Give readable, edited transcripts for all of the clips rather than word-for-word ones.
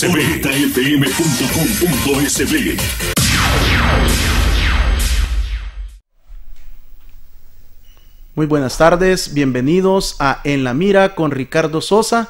jfm.com.sb. Muy buenas tardes, bienvenidos a En la Mira con Ricardo Sosa.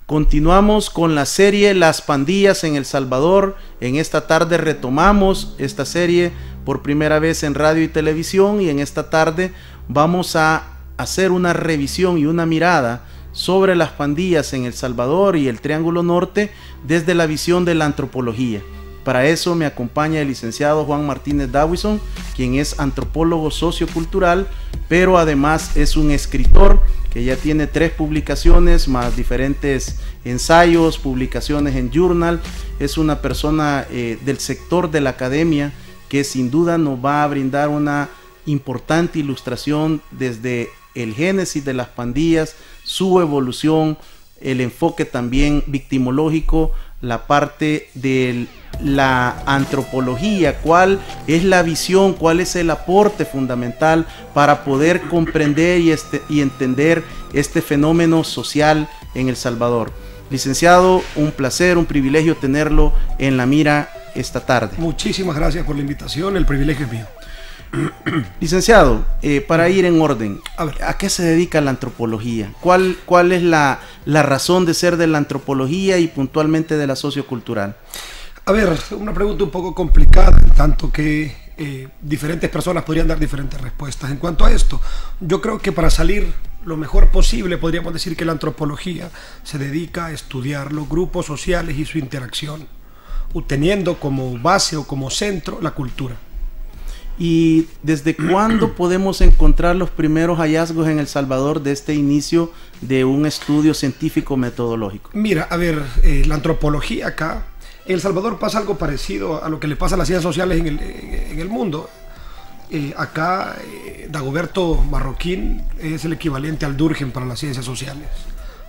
Continuamos con la serie Las pandillas en El Salvador. En esta tarde retomamos esta serie por primera vez en radio y televisión, y en esta tarde vamos a hacer una revisión y una mirada sobre las pandillas en El Salvador y el Triángulo Norte desde la visión de la antropología. Para eso me acompaña el licenciado Juan Martínez Dawison, quien es antropólogo sociocultural, pero además es un escritor que ya tiene 3 publicaciones, más diferentes ensayos, publicaciones en Journal. Es una persona del sector de la academia que sin duda nos va a brindar una importante ilustración desde el génesis de las pandillas, su evolución, el enfoque también victimológico, la parte de la antropología, cuál es la visión, cuál es el aporte fundamental para poder comprender y entender este fenómeno social en El Salvador. Licenciado, un placer, un privilegio tenerlo en la mira esta tarde. Muchísimas gracias por la invitación, el privilegio es mío. Licenciado, para ir en orden, ¿a qué se dedica la antropología? ¿Cuál es la razón de ser de la antropología y puntualmente de la sociocultural? A ver, una pregunta un poco complicada, en tanto que diferentes personas podrían dar diferentes respuestas. En cuanto a esto, yo creo que para salir lo mejor posible podríamos decir que la antropología se dedica a estudiar los grupos sociales y su interacción, teniendo como base o como centro la cultura. ¿Y desde cuándo podemos encontrar los primeros hallazgos en El Salvador de este inicio de un estudio científico metodológico? Mira, a ver, la antropología acá, en El Salvador pasa algo parecido a lo que le pasa a las ciencias sociales en el mundo. Acá Dagoberto Marroquín es el equivalente al Durkheim para las ciencias sociales.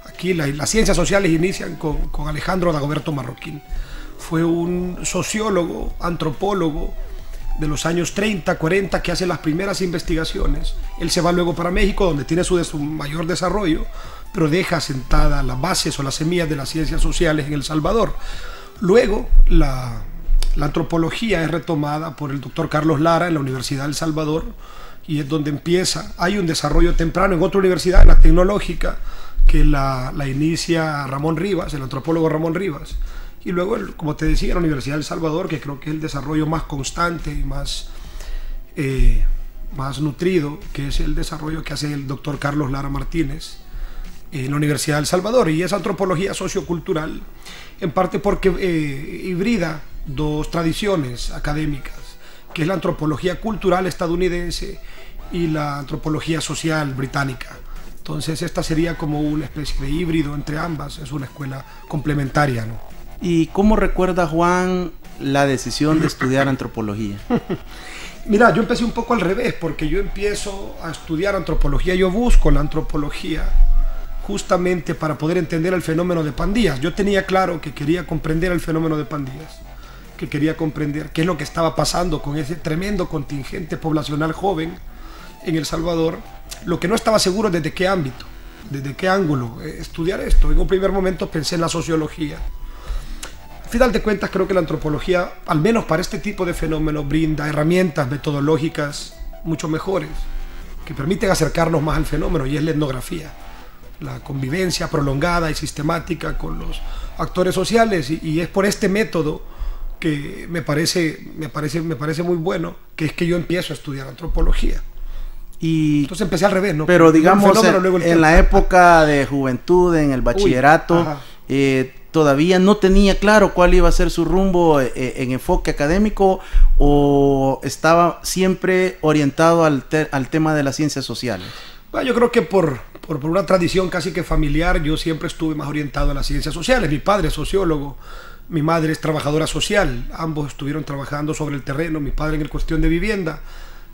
Aquí las ciencias sociales inician con Alejandro Dagoberto Marroquín. Fue un sociólogo, antropólogo de los años 30, 40, que hace las primeras investigaciones. Él se va luego para México, donde tiene su mayor desarrollo, pero deja sentada las bases o las semillas de las ciencias sociales en El Salvador. Luego, la antropología es retomada por el doctor Carlos Lara en la Universidad de El Salvador, y es donde empieza. Hay un desarrollo temprano en otra universidad, en la tecnológica, que la inicia Ramón Rivas, el antropólogo Ramón Rivas. Y luego, como te decía, la Universidad de El Salvador, que creo que es el desarrollo más constante y más nutrido, que es el desarrollo que hace el doctor Carlos Lara Martínez en la Universidad de El Salvador. Y es antropología sociocultural, en parte porque hibrida 2 tradiciones académicas, que es la antropología cultural estadounidense y la antropología social británica. Entonces esta sería como una especie de híbrido entre ambas, es una escuela complementaria, ¿no? ¿Y cómo recuerda Juan la decisión de estudiar antropología? Mira, yo empecé un poco al revés, porque yo empiezo a estudiar antropología, yo busco la antropología justamente para poder entender el fenómeno de pandillas. Yo tenía claro que quería comprender el fenómeno de pandillas, que quería comprender qué es lo que estaba pasando con ese tremendo contingente poblacional joven en El Salvador. Lo que no estaba seguro es desde qué ámbito, desde qué ángulo estudiar esto. En un primer momento pensé en la sociología. Al final de cuentas, creo que la antropología, al menos para este tipo de fenómenos, brinda herramientas metodológicas mucho mejores, que permiten acercarnos más al fenómeno, y es la etnografía, la convivencia prolongada y sistemática con los actores sociales, y es por este método que me parece muy bueno, que es que yo empiezo a estudiar antropología. Y entonces empecé al revés, ¿no? Pero digamos, en la época de juventud, en el bachillerato, todavía no tenía claro cuál iba a ser su rumbo en enfoque académico, o estaba siempre orientado al tema de las ciencias sociales. Bueno, yo creo que por una tradición casi que familiar, yo siempre estuve más orientado a las ciencias sociales. Mi padre es sociólogo, mi madre es trabajadora social, ambos estuvieron trabajando sobre el terreno, mi padre en la cuestión de vivienda,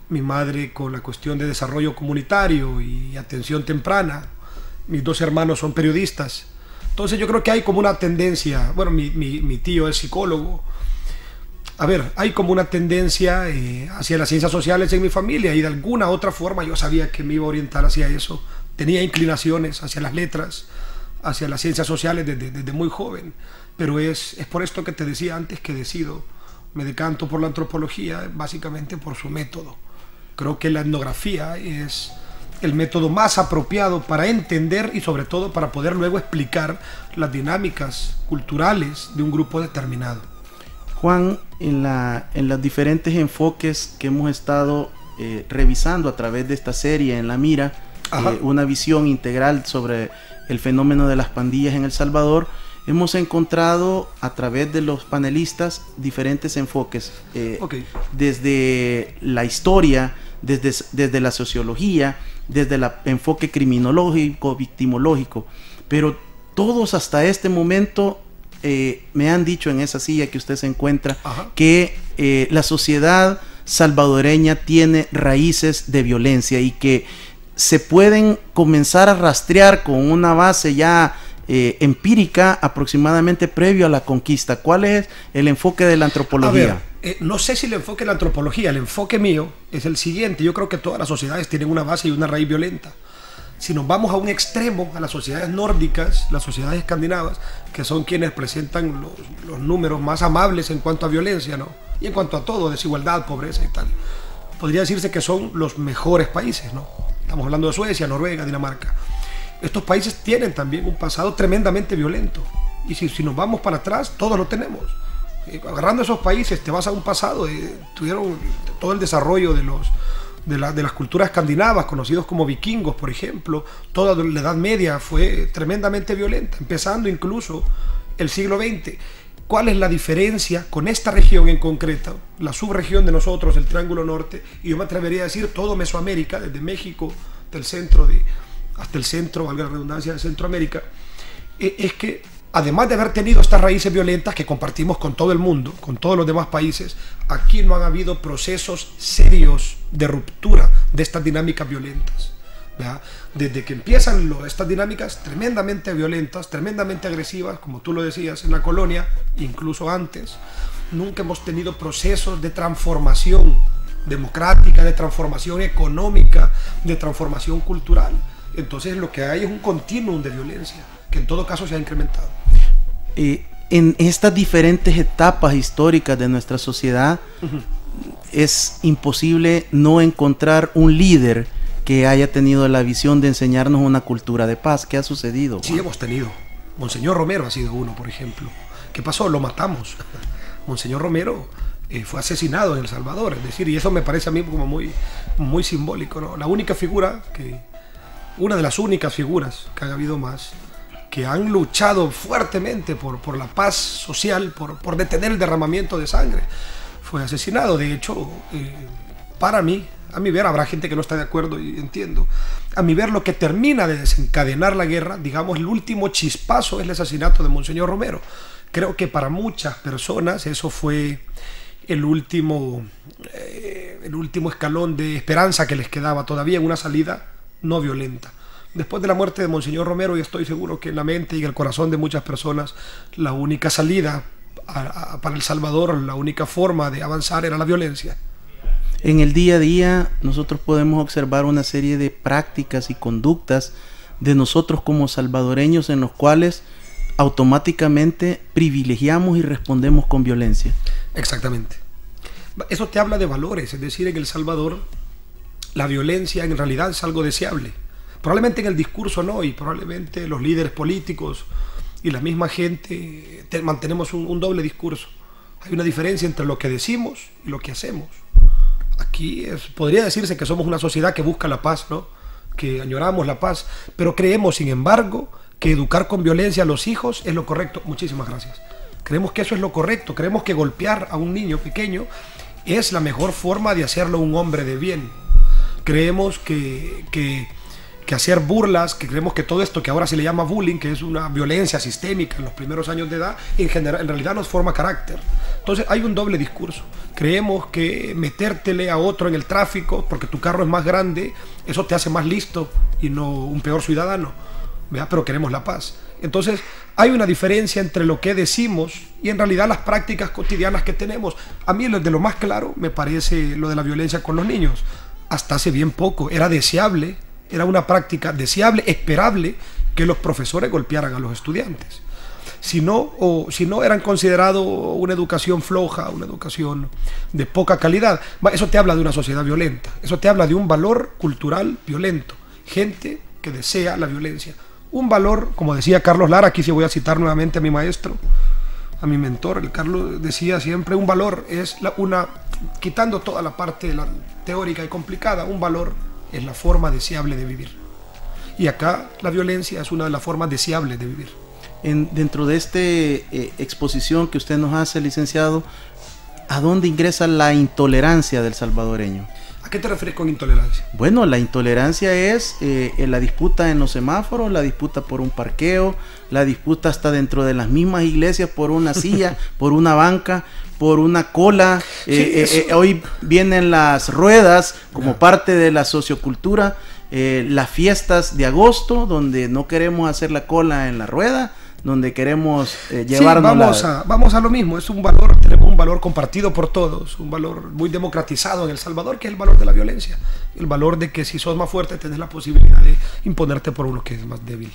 mi madre con la cuestión de desarrollo comunitario y atención temprana. Mis 2 hermanos son periodistas. Entonces yo creo que hay como una tendencia, bueno, mi tío es psicólogo. A ver, hay como una tendencia hacia las ciencias sociales en mi familia, y de alguna otra forma yo sabía que me iba a orientar hacia eso. Tenía inclinaciones hacia las letras, hacia las ciencias sociales desde muy joven. pero es por esto que te decía antes que me decanto por la antropología, básicamente por su método. Creo que la etnografía es el método más apropiado para entender y sobre todo para poder luego explicar las dinámicas culturales de un grupo determinado. Juan, en los diferentes enfoques que hemos estado revisando a través de esta serie En la Mira, una visión integral sobre el fenómeno de las pandillas en El Salvador, hemos encontrado a través de los panelistas diferentes enfoques, desde la historia, desde la sociología, desde el enfoque criminológico, victimológico, pero todos hasta este momento me han dicho en esa silla que usted se encuentra que la sociedad salvadoreña tiene raíces de violencia y que se pueden comenzar a rastrear con una base ya empírica aproximadamente previo a la conquista. ¿Cuál es el enfoque de la antropología? No sé si el enfoque de la antropología, el enfoque mío es el siguiente. Yo creo que todas las sociedades tienen una base y una raíz violenta. Si nos vamos a un extremo, a las sociedades nórdicas, las sociedades escandinavas, que son quienes presentan los números más amables en cuanto a violencia, ¿no? Y en cuanto a todo, desigualdad, pobreza y tal, podría decirse que son los mejores países, ¿no? Estamos hablando de Suecia, Noruega, Dinamarca. Estos países tienen también un pasado tremendamente violento. Y si nos vamos para atrás, todos lo tenemos. Agarrando esos países, te vas a un pasado, tuvieron todo el desarrollo de las culturas escandinavas, conocidos como vikingos, por ejemplo. Toda la Edad Media fue tremendamente violenta, empezando incluso el siglo XX. ¿Cuál es la diferencia con esta región en concreto, la subregión de nosotros, el Triángulo Norte, y yo me atrevería a decir todo Mesoamérica, desde México hasta el centro, valga la redundancia, de Centroamérica? Es que además de haber tenido estas raíces violentas que compartimos con todo el mundo, con todos los demás países, aquí no han habido procesos serios de ruptura de estas dinámicas violentas, ¿verdad? Desde que empiezan estas dinámicas tremendamente violentas, tremendamente agresivas, como tú lo decías, en la colonia, incluso antes, nunca hemos tenido procesos de transformación democrática, de transformación económica, de transformación cultural. Entonces lo que hay es un continuum de violencia, que en todo caso se ha incrementado. En estas diferentes etapas históricas de nuestra sociedad, es imposible no encontrar un líder que haya tenido la visión de enseñarnos una cultura de paz. ¿Qué ha sucedido? Sí, hemos tenido. Monseñor Romero ha sido uno, por ejemplo. ¿Qué pasó? Lo matamos. Monseñor Romero fue asesinado en El Salvador, es decir, y eso me parece a mí como muy simbólico, ¿no? Una de las únicas figuras que han habido más, que han luchado fuertemente por la paz social, por detener el derramamiento de sangre, fue asesinado. De hecho, para mí, a mi ver, habrá gente que no está de acuerdo y entiendo, a mi ver, lo que termina de desencadenar la guerra, digamos, el último chispazo es el asesinato de Monseñor Romero. Creo que para muchas personas eso fue el último escalón de esperanza que les quedaba todavía en una salida no violenta. Después de la muerte de Monseñor Romero, yo estoy seguro que en la mente y en el corazón de muchas personas, la única salida para El Salvador, la única forma de avanzar era la violencia. En el día a día nosotros podemos observar una serie de prácticas y conductas de nosotros como salvadoreños en los cuales automáticamente privilegiamos y respondemos con violencia. Exactamente. Eso te habla de valores, es decir, en El Salvador la violencia en realidad es algo deseable. Probablemente en el discurso no, y probablemente los líderes políticos y la misma gente mantenemos un doble discurso. Hay una diferencia entre lo que decimos y lo que hacemos. Aquí podría decirse que somos una sociedad que busca la paz, ¿no? Que añoramos la paz, pero creemos, sin embargo, que educar con violencia a los hijos es lo correcto. Muchísimas gracias. Creemos que eso es lo correcto. Creemos que golpear a un niño pequeño es la mejor forma de hacerlo un hombre de bien. Creemos que hacer burlas, que creemos que todo esto que ahora se le llama bullying, que es una violencia sistémica en los primeros años de edad, en realidad nos forma carácter. Entonces hay un doble discurso. Creemos que metértele a otro en el tráfico porque tu carro es más grande, eso te hace más listo y no un peor ciudadano, ¿verdad? Pero queremos la paz. Entonces hay una diferencia entre lo que decimos y en realidad las prácticas cotidianas que tenemos. A mí de lo más claro me parece lo de la violencia con los niños. Hasta hace bien poco era deseable, era una práctica deseable, esperable, que los profesores golpearan a los estudiantes. si no eran considerados una educación floja, una educación de poca calidad. Eso te habla de una sociedad violenta, eso te habla de un valor cultural violento, gente que desea la violencia. Un valor, como decía Carlos Lara, aquí sí voy a citar nuevamente a mi maestro, a mi mentor, el Carlos decía siempre, un valor es quitando toda la parte teórica y complicada, un valor es la forma deseable de vivir. Y acá la violencia es una de las formas deseables de vivir. Dentro de esta exposición que usted nos hace, licenciado, ¿a dónde ingresa la intolerancia del salvadoreño? ¿A qué te refieres con intolerancia? Bueno, la intolerancia es la disputa en los semáforos, la disputa por un parqueo, la disputa hasta dentro de las mismas iglesias por una silla, por una banca, por una cola. Hoy vienen las ruedas como parte de la sociocultura, las fiestas de agosto, donde no queremos hacer la cola en la rueda, donde queremos llevarnos vamos a lo mismo, es un valor, tenemos un valor compartido por todos, un valor muy democratizado en El Salvador, que es el valor de la violencia, el valor de que si sos más fuerte tenés la posibilidad de imponerte por uno que es más débil.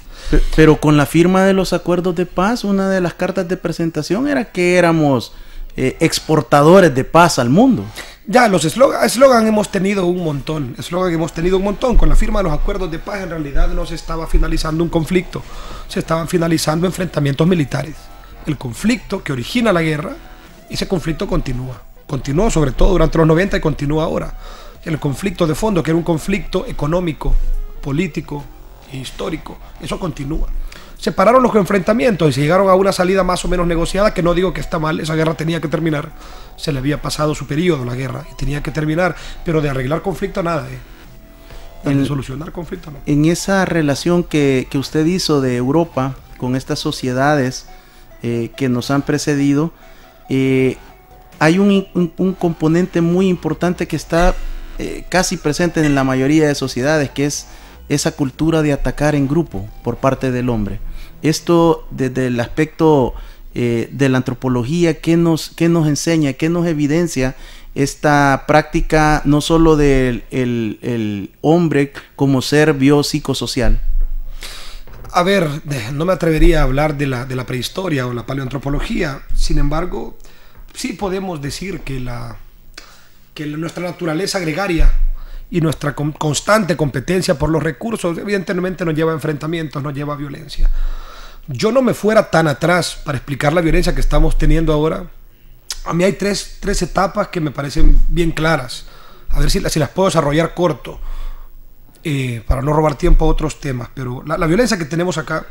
Pero con la firma de los acuerdos de paz, una de las cartas de presentación era que éramos exportadores de paz al mundo. Ya, los eslogan hemos tenido un montón. Con la firma de los acuerdos de paz en realidad no se estaba finalizando un conflicto, se estaban finalizando enfrentamientos militares. El conflicto que origina la guerra, ese conflicto continuó sobre todo durante los 90 y continúa ahora. El conflicto de fondo, que era un conflicto económico, político e histórico, eso continúa. Se pararon los enfrentamientos y se llegaron a una salida más o menos negociada, que no digo que está mal, esa guerra tenía que terminar, se le había pasado su periodo la guerra y tenía que terminar, pero de arreglar conflicto nada, de solucionar conflicto no. En esa relación que usted hizo de Europa con estas sociedades que nos han precedido, hay un componente muy importante que está casi presente en la mayoría de sociedades, que es esa cultura de atacar en grupo por parte del hombre. Esto desde el aspecto de la antropología, ¿qué nos enseña, qué nos evidencia esta práctica no solo del el hombre como ser biopsicosocial? A ver, no me atrevería a hablar de la prehistoria o la paleoantropología, sin embargo, sí podemos decir que nuestra naturaleza gregaria y nuestra constante competencia por los recursos evidentemente nos lleva a enfrentamientos, nos lleva a violencia. Yo no me fuera tan atrás para explicar la violencia que estamos teniendo ahora. A mí hay tres etapas que me parecen bien claras, a ver si las puedo desarrollar corto, para no robar tiempo a otros temas. Pero la violencia que tenemos acá,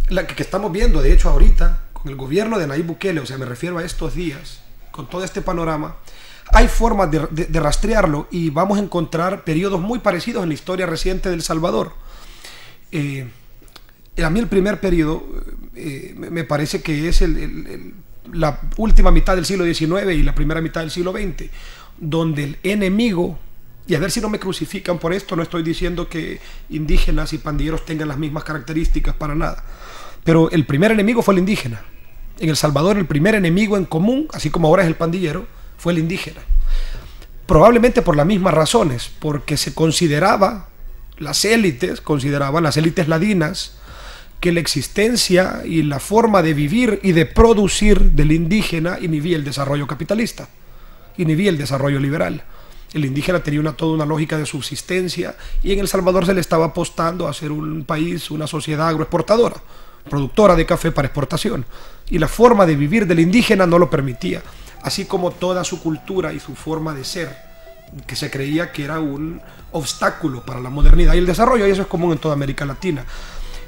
la que estamos viendo de hecho ahorita con el gobierno de Nayib Bukele, o sea, me refiero a estos días, con todo este panorama, hay formas de rastrearlo y vamos a encontrar periodos muy parecidos en la historia reciente de El Salvador. A mí el primer periodo me parece que es la última mitad del siglo XIX y la primera mitad del siglo XX, donde el enemigo, y a ver si no me crucifican por esto, no estoy diciendo que indígenas y pandilleros tengan las mismas características para nada, pero el primer enemigo fue el indígena. En El Salvador el primer enemigo en común, así como ahora es el pandillero, fue el indígena. Probablemente por las mismas razones, porque se consideraba, las élites ladinas, que la existencia y la forma de vivir y de producir del indígena inhibía el desarrollo capitalista, inhibía el desarrollo liberal. El indígena tenía toda una lógica de subsistencia y en El Salvador se le estaba apostando a ser un país, una sociedad agroexportadora, productora de café para exportación, y la forma de vivir del indígena no lo permitía, así como toda su cultura y su forma de ser, que se creía que era un obstáculo para la modernidad y el desarrollo, y eso es común en toda América Latina.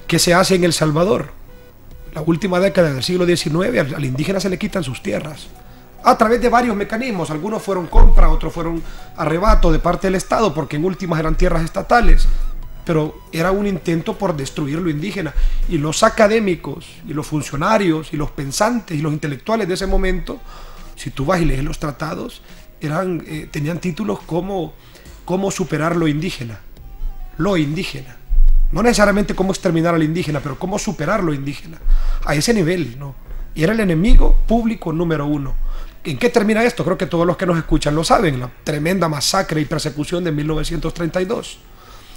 ¿Qué se hace en El Salvador? La última década del siglo XIX, al indígena se le quitan sus tierras, a través de varios mecanismos. Algunos fueron compra, otros fueron arrebato de parte del Estado, porque en últimas eran tierras estatales, pero era un intento por destruir lo indígena. Y los académicos, y los funcionarios, y los pensantes, y los intelectuales de ese momento, si tú vas y lees los tratados, tenían títulos como cómo superar lo indígena. No necesariamente cómo exterminar al indígena, pero cómo superar lo indígena. A ese nivel, ¿no? Y era el enemigo público número uno. ¿En qué termina esto? Creo que todos los que nos escuchan lo saben. La tremenda masacre y persecución de 1932.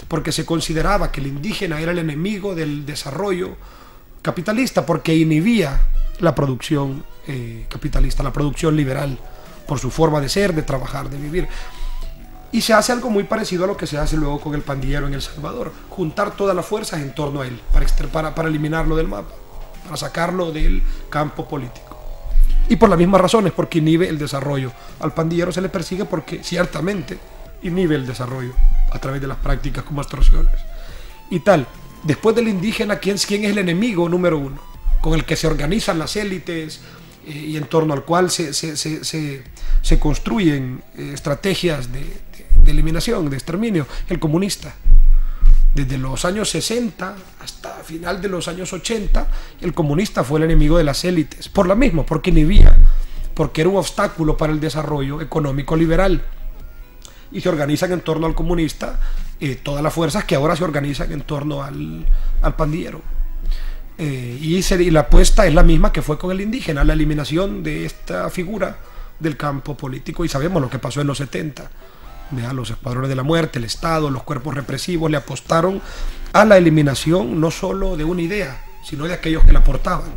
Porque se consideraba que el indígena era el enemigo del desarrollo capitalista, porque inhibía la producción capitalista, la producción liberal, por su forma de ser, de trabajar, de vivir. Y se hace algo muy parecido a lo que se hace luego con el pandillero en El Salvador, juntar todas las fuerzas en torno a él, para eliminarlo del mapa, para sacarlo del campo político. Y por las mismas razones, porque inhibe el desarrollo. Al pandillero se le persigue porque ciertamente inhibe el desarrollo a través de las prácticas como extorsiones. Y tal, después del indígena, ¿quién es el enemigo número uno? Con el que se organizan las élites y en torno al cual se construyen estrategias de eliminación, de exterminio, el comunista. Desde los años 60 hasta final de los años 80, el comunista fue el enemigo de las élites, por lo mismo, porque inhibía, porque era un obstáculo para el desarrollo económico liberal. Y se organizan en torno al comunista todas las fuerzas que ahora se organizan en torno al pandillero. Y la apuesta es la misma que fue con el indígena, la eliminación de esta figura del campo político, y sabemos lo que pasó en los 70. Vean, los escuadrones de la muerte, el Estado, los cuerpos represivos le apostaron a la eliminación no solo de una idea, sino de aquellos que la portaban.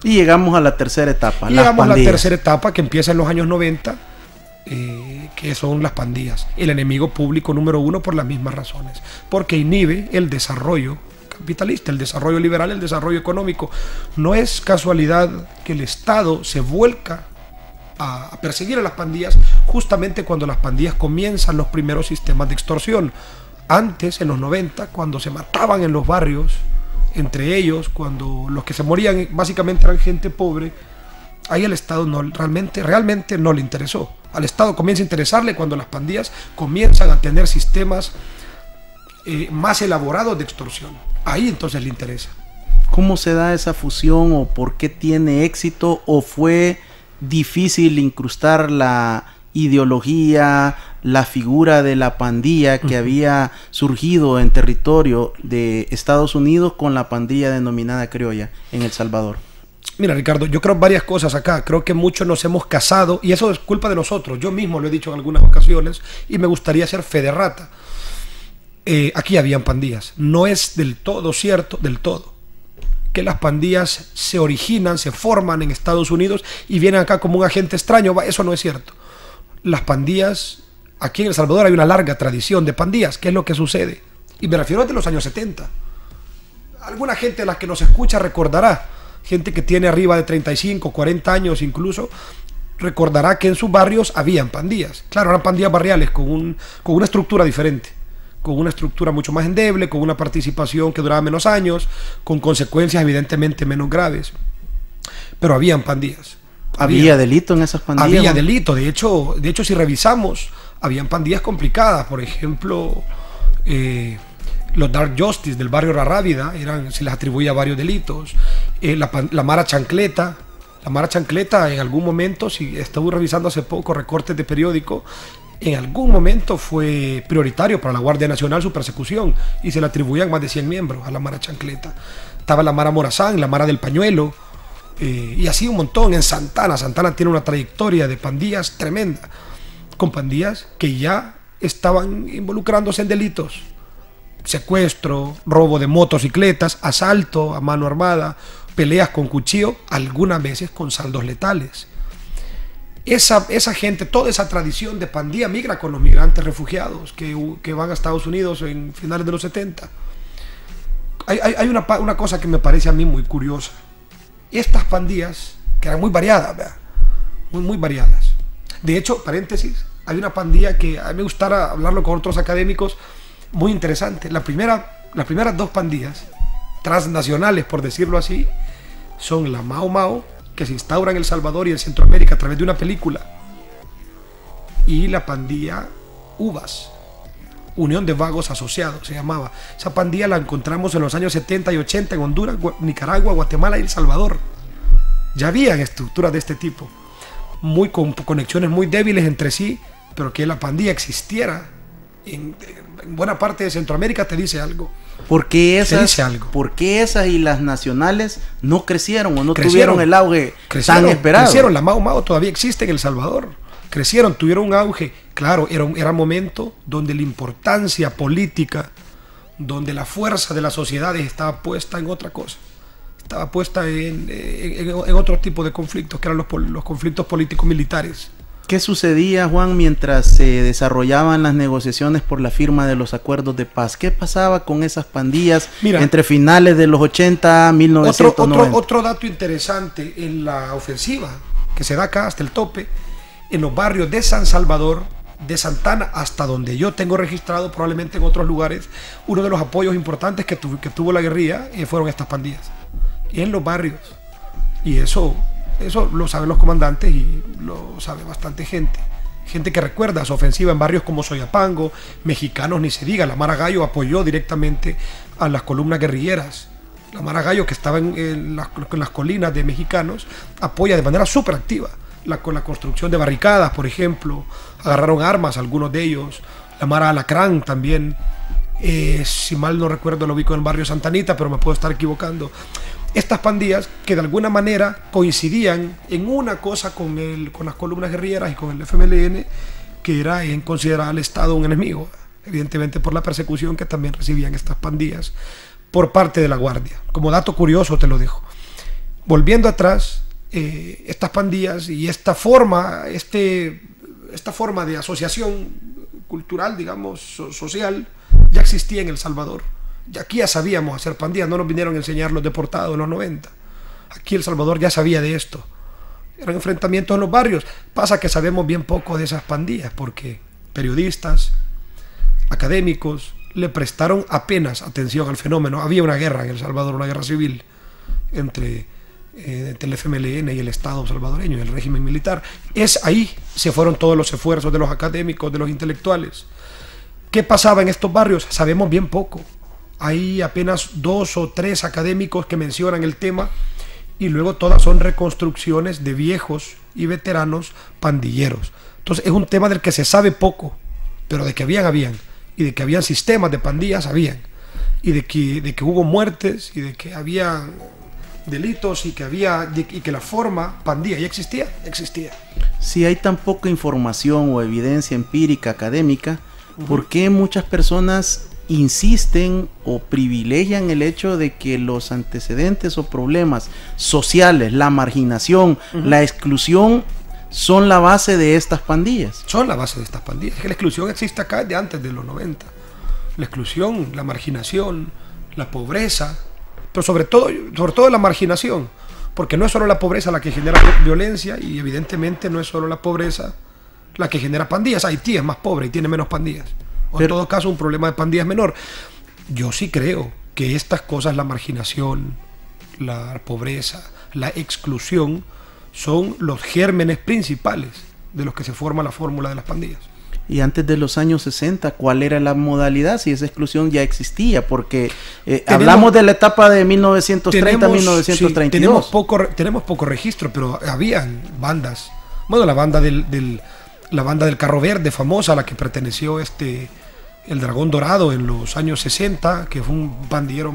Y llegamos a la tercera etapa. Llegamos a la tercera etapa, que empieza en los años 90, que son las pandillas. El enemigo público número uno por las mismas razones, porque inhibe el desarrollo capitalista, el desarrollo liberal, el desarrollo económico. No es casualidad que el Estado se vuelca a perseguir a las pandillas justamente cuando las pandillas comienzan los primeros sistemas de extorsión. Antes, en los 90, cuando se mataban en los barrios entre ellos, cuando los que se morían básicamente eran gente pobre, ahí al Estado realmente no le interesó. Al Estado comienza a interesarle cuando las pandillas comienzan a tener sistemas más elaborados de extorsión. Ahí entonces le interesa. ¿Cómo se da esa fusión, o por qué tiene éxito, o fue difícil incrustar la ideología, la figura de la pandilla que había surgido en territorio de Estados Unidos con la pandilla denominada criolla en El Salvador? Mira, Ricardo, yo creo varias cosas acá. Creo que muchos nos hemos casado, y eso es culpa de nosotros. Yo mismo lo he dicho en algunas ocasiones, y me gustaría ser fe de rata. Aquí habían pandillas. No es del todo cierto, que las pandillas se originan, se forman en Estados Unidos y vienen acá como un agente extraño. Eso no es cierto. Las pandillas, aquí en El Salvador hay una larga tradición de pandillas. ¿Qué es lo que sucede? Y me refiero a los años 70. Alguna gente de las que nos escucha recordará, gente que tiene arriba de 35, 40 años incluso, recordará que en sus barrios habían pandillas. Claro, eran pandillas barriales con una estructura diferente, con una estructura mucho más endeble, con una participación que duraba menos años, con consecuencias evidentemente menos graves. Pero habían pandillas. ¿Había delito en esas pandillas? Había delito. De hecho, si revisamos, habían pandillas complicadas. Por ejemplo, los Dark Justice del barrio La Rábida, se les atribuía varios delitos. La Mara Chancleta. La Mara Chancleta en algún momento, si estuve revisando hace poco recortes de periódico, en algún momento fue prioritario para la Guardia Nacional su persecución, y se le atribuían más de 100 miembros a la Mara Chancleta. Estaba la Mara Morazán, la Mara del Pañuelo, y así un montón. En Santana tiene una trayectoria de pandillas tremenda, con pandillas que ya estaban involucrándose en delitos: secuestro, robo de motocicletas, asalto a mano armada, peleas con cuchillo, algunas veces con saldos letales. Esa gente, toda esa tradición de pandilla migra con los migrantes refugiados que van a Estados Unidos en finales de los 70. Hay una cosa que me parece a mí muy curiosa. Estas pandillas, que eran muy variadas, ¿verdad? Muy variadas. De hecho, paréntesis, hay una pandilla que a mí me gustara hablarlo con otros académicos, muy interesante. Las primeras dos pandillas transnacionales, por decirlo así, son la Mao Mao, que se instaura en El Salvador y en Centroamérica a través de una película, y la pandilla UVAS, Unión de Vagos Asociados se llamaba. Esa pandilla la encontramos en los años 70 y 80 en Honduras, Nicaragua, Guatemala y El Salvador. Ya habían estructuras de este tipo, con conexiones muy débiles entre sí, pero que la pandilla existiera en buena parte de Centroamérica te dice algo. ¿Por qué esas y las nacionales no crecieron o no tuvieron el auge tan esperado? Crecieron. La Mao Mao todavía existe en El Salvador. Crecieron, tuvieron un auge. Claro, era un momento donde la importancia política, donde la fuerza de las sociedades estaba puesta en otra cosa. estaba puesta en otro tipo de conflictos, que eran los conflictos políticos militares. ¿Qué sucedía, Juan, mientras se desarrollaban las negociaciones por la firma de los acuerdos de paz? ¿Qué pasaba con esas pandillas entre finales de los 80 y 1990? Otro dato interesante en la ofensiva que se da acá hasta el tope, en los barrios de San Salvador, de Santana, hasta donde yo tengo registrado, probablemente en otros lugares, uno de los apoyos importantes que tuvo la guerrilla fueron estas pandillas. Y en los barrios. Y eso lo saben los comandantes y lo sabe bastante gente. Gente que recuerda su ofensiva en barrios como Soyapango, mexicanos ni se diga. La Mara Gallo apoyó directamente a las columnas guerrilleras. La Mara Gallo, que estaba en las colinas de mexicanos, apoya de manera súper activa con la construcción de barricadas, por ejemplo. Agarraron armas, algunos de ellos. La Mara Alacrán también, si mal no recuerdo, lo ubico en el barrio Santanita, pero me puedo estar equivocando. Estas pandillas que de alguna manera coincidían en una cosa con las columnas guerrilleras y con el FMLN, que era en considerar al Estado un enemigo, evidentemente por la persecución que también recibían estas pandillas por parte de la Guardia. Como dato curioso te lo dejo. Volviendo atrás, estas pandillas y esta forma de asociación cultural, digamos, social, ya existía en El Salvador. Y aquí ya sabíamos hacer pandillas, no nos vinieron a enseñar los deportados en los 90. Aquí El Salvador ya sabía de esto. Eran enfrentamientos en los barrios. Pasa que sabemos bien poco de esas pandillas, porque periodistas, académicos, le prestaron apenas atención al fenómeno. Había una guerra en El Salvador, una guerra civil entre el FMLN y el Estado salvadoreño, el régimen militar. Ahí se fueron todos los esfuerzos de los académicos, de los intelectuales. ¿Qué pasaba en estos barrios? Sabemos bien poco. Hay apenas 2 o 3 académicos que mencionan el tema y luego todas son reconstrucciones de viejos y veteranos pandilleros. Entonces es un tema del que se sabe poco, pero de que habían, y de que habían sistemas de pandillas, habían, y de que hubo muertes, y de que había delitos, y que la forma pandilla ya existía. Si hay tan poca información o evidencia empírica académica, ¿por qué muchas personas insisten o privilegian el hecho de que los antecedentes o problemas sociales, la marginación, la exclusión, son la base de estas pandillas? Son la base de estas pandillas. Es que la exclusión existe acá desde antes de los 90. La exclusión, la marginación, la pobreza, pero sobre todo la marginación, porque no es solo la pobreza la que genera violencia, y evidentemente no es solo la pobreza la que genera pandillas. Haití es más pobre y tiene menos pandillas. O en todo caso un problema de pandillas menor. Yo sí creo que estas cosas, la marginación, la pobreza, la exclusión, son los gérmenes principales de los que se forma la fórmula de las pandillas. Y antes de los años 60, ¿cuál era la modalidad? Si esa exclusión ya existía, porque hablamos de la etapa de 1930-1932. Sí, tenemos poco registro, pero habían bandas. Bueno, la banda del Carro Verde, famosa, a la que perteneció el Dragón Dorado en los años 60, que fue un bandido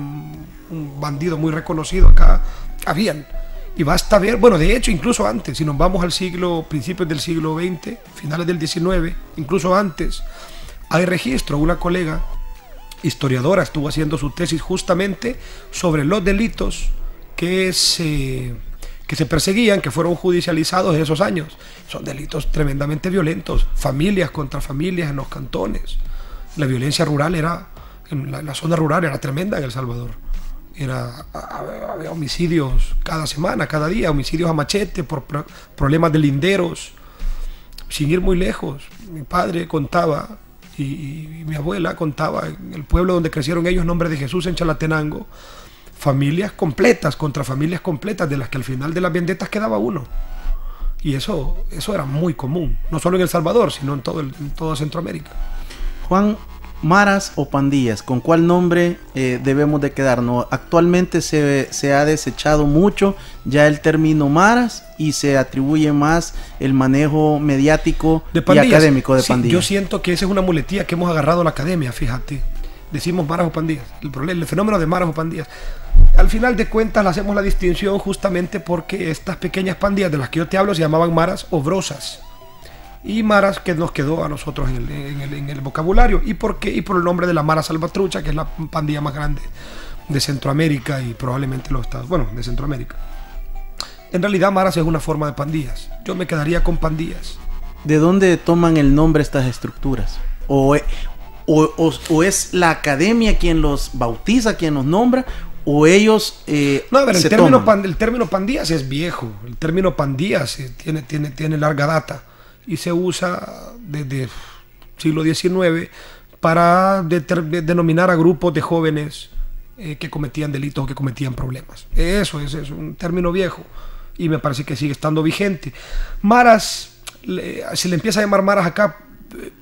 muy reconocido acá. Habían. Y basta ver, bueno, de hecho, incluso antes, si nos vamos al principios del siglo XX, finales del XIX, incluso antes, hay registro. Una colega historiadora estuvo haciendo su tesis justamente sobre los delitos que se perseguían, que fueron judicializados en esos años. Son delitos tremendamente violentos, familias contra familias en los cantones. La violencia rural en la zona rural era tremenda en El Salvador. Había homicidios cada semana, cada día, homicidios a machete por problemas de linderos. Sin ir muy lejos, mi padre contaba y mi abuela contaba en el pueblo donde crecieron ellos, Nombre de Jesús, en Chalatenango, familias completas contra familias completas, de las que al final de las vendetas quedaba uno. Y eso era muy común, no solo en El Salvador, sino en toda Centroamérica. Juan, maras o pandillas, ¿con cuál nombre debemos de quedarnos? Actualmente se ha desechado mucho ya el término maras y se atribuye más el manejo mediático y académico de pandillas. Yo siento que esa es una muletilla que hemos agarrado a la academia, fíjate. Decimos maras o pandillas. El fenómeno de maras o pandillas. Al final de cuentas le hacemos la distinción justamente porque estas pequeñas pandillas de las que yo te hablo se llamaban maras o brosas. Y maras, que nos quedó a nosotros en el vocabulario. ¿Y por qué? Y por el nombre de la Mara Salvatrucha, que es la pandilla más grande de Centroamérica y probablemente los Estados, bueno, de Centroamérica. En realidad maras es una forma de pandillas. Yo me quedaría con pandillas. ¿De dónde toman el nombre estas estructuras? ¿O es la academia quien los bautiza, quien los nombra? ¿O ellos no, a ver, el término pandillas es viejo. El término pandillas tiene larga data y se usa desde el siglo XIX para denominar a grupos de jóvenes que cometían delitos o que cometían problemas. Eso es un término viejo y me parece que sigue estando vigente. Maras, se le empieza a llamar maras acá,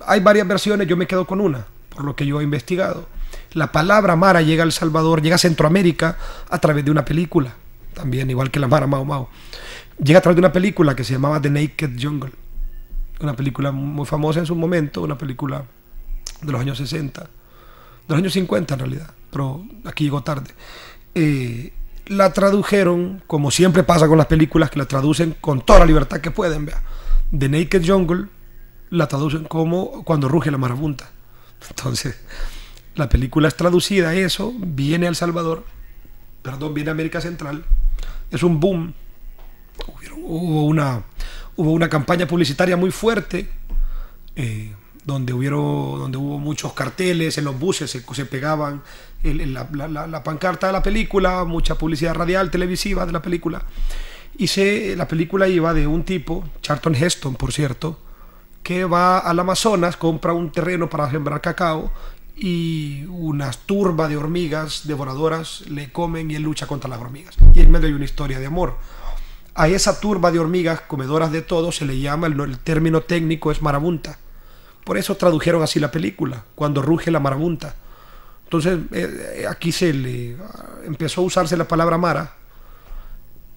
hay varias versiones, yo me quedo con una, por lo que yo he investigado. La palabra mara llega a El Salvador, llega a Centroamérica a través de una película, también igual que la mara Mau Mau. Llega a través de una película que se llamaba The Naked Jungle, una película muy famosa en su momento, una película de los años 60, de los años 50 en realidad, pero aquí llegó tarde. La tradujeron, como siempre pasa con las películas, que la traducen con toda la libertad que pueden, vea. The Naked Jungle la traducen como Cuando ruge la marabunta. Entonces, la película es traducida a eso, viene a El Salvador, viene a América Central, es un boom. Hubo una campaña publicitaria muy fuerte, donde hubo muchos carteles en los buses, se pegaban la pancarta de la película, mucha publicidad radial, televisiva de la película. La película iba de un tipo, Charlton Heston por cierto, que va al Amazonas, compra un terreno para sembrar cacao y unas turbas de hormigas devoradoras le comen y él lucha contra las hormigas. Y en medio hay una historia de amor. A esa turba de hormigas comedoras de todo se le llama, el término técnico es marabunta. Por eso tradujeron así la película, Cuando ruge la marabunta. Entonces aquí empezó a usarse la palabra mara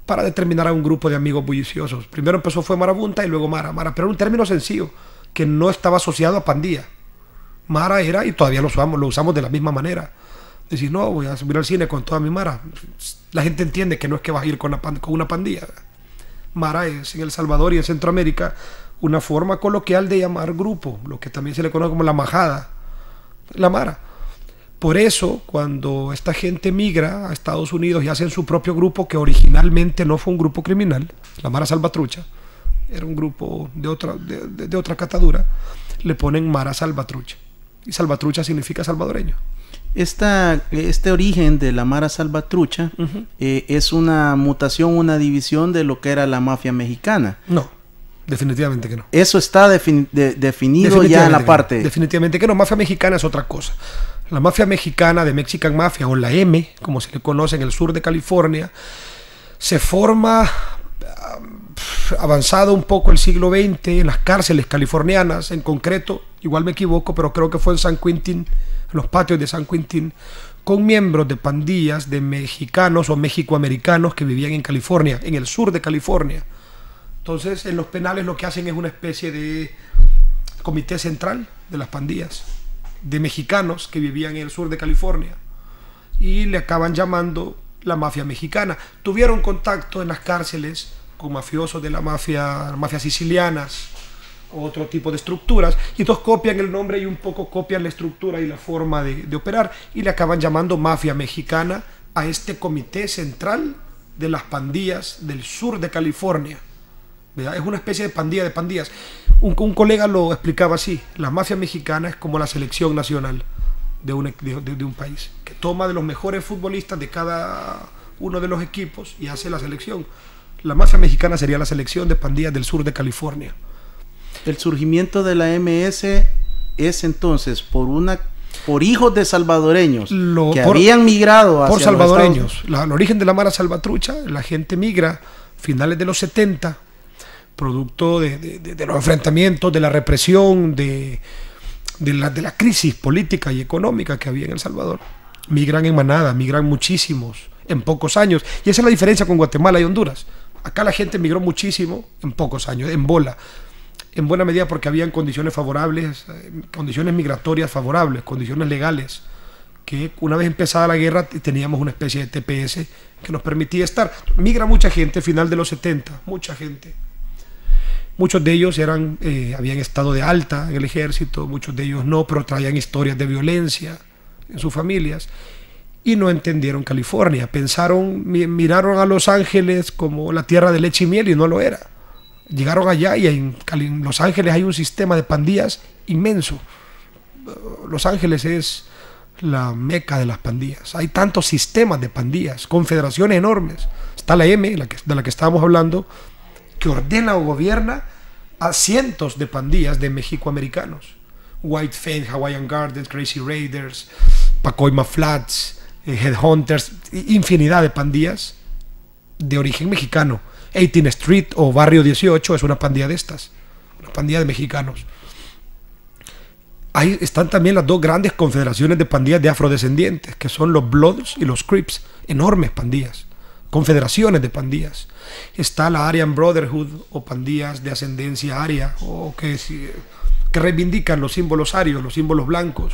para determinar a un grupo de amigos bulliciosos. Primero fue marabunta y luego mara, pero era un término sencillo que no estaba asociado a pandilla. Mara era, y todavía lo usamos de la misma manera. Decir, no, voy a subir al cine con toda mi mara. La gente entiende que no es que vas a ir con una pandilla. Mara es en El Salvador y en Centroamérica una forma coloquial de llamar grupo, lo que también se le conoce como la majada, la mara. Por eso, cuando esta gente migra a Estados Unidos y hacen su propio grupo, que originalmente no fue un grupo criminal, la Mara Salvatrucha, era un grupo de otra catadura, le ponen Mara Salvatrucha. Y Salvatrucha significa salvadoreño. Este origen de la Mara Salvatrucha es una mutación, una división de lo que era la mafia mexicana. No, definitivamente que no. Eso está definido ya en la parte. Definitivamente que no. Mafia mexicana es otra cosa. La mafia mexicana, de Mexican Mafia, o la M, como se le conoce en el sur de California, se forma avanzado un poco el siglo XX en las cárceles californianas, en concreto, igual me equivoco, pero creo que fue en San Quintín, en los patios de San Quintín, con miembros de pandillas de mexicanos o mexicoamericanos que vivían en California, en el sur de California. Entonces, en los penales lo que hacen es una especie de comité central de las pandillas de mexicanos que vivían en el sur de California y le acaban llamando la mafia mexicana. Tuvieron contacto en las cárceles con mafiosos de la mafia sicilianas, otro tipo de estructuras, y entonces copian el nombre y un poco copian la estructura y la forma de operar y le acaban llamando mafia mexicana a este comité central de las pandillas del sur de California. ¿Verdad? Es una especie de pandilla de pandillas. Un colega lo explicaba así: la mafia mexicana es como la selección nacional de un país, que toma de los mejores futbolistas de cada uno de los equipos y hace la selección. La mafia mexicana sería la selección de pandillas del sur de California. El surgimiento de la MS es entonces por hijos de salvadoreños habían migrado hacia por salvadoreños. El origen de la Mara Salvatrucha, la gente migra finales de los 70, producto de los enfrentamientos, de la represión, de la crisis política y económica que había en El Salvador. Migran en manada, migran muchísimos en pocos años. Y esa es la diferencia con Guatemala y Honduras. Acá la gente migró muchísimo en pocos años, en bola. En buena medida porque habían condiciones favorables, condiciones migratorias favorables, condiciones legales, que una vez empezada la guerra teníamos una especie de TPS que nos permitía estar. Migra mucha gente, final de los 70, mucha gente. Muchos de ellos habían estado de alta en el ejército, muchos de ellos no, pero traían historias de violencia en sus familias. y no entendieron California. Miraron a Los Ángeles como la tierra de leche y miel y no lo era. Llegaron allá y en Los Ángeles hay un sistema de pandillas inmenso. Los Ángeles es la meca de las pandillas. Hay tantos sistemas de pandillas, confederaciones enormes. Está la M, de la que estábamos hablando, que ordena o gobierna a cientos de pandillas de mexicoamericanos. White Fang, Hawaiian Gardens, Crazy Raiders, Pacoima Flats, Headhunters, infinidad de pandillas de origen mexicano. 18th Street o Barrio 18 es una pandilla de estas, una pandilla de mexicanos. Ahí están también las dos grandes confederaciones de pandillas de afrodescendientes, que son los Bloods y los Crips, enormes pandillas, confederaciones de pandillas. Está la Aryan Brotherhood o pandillas de ascendencia aria, o que reivindican los símbolos arios, los símbolos blancos.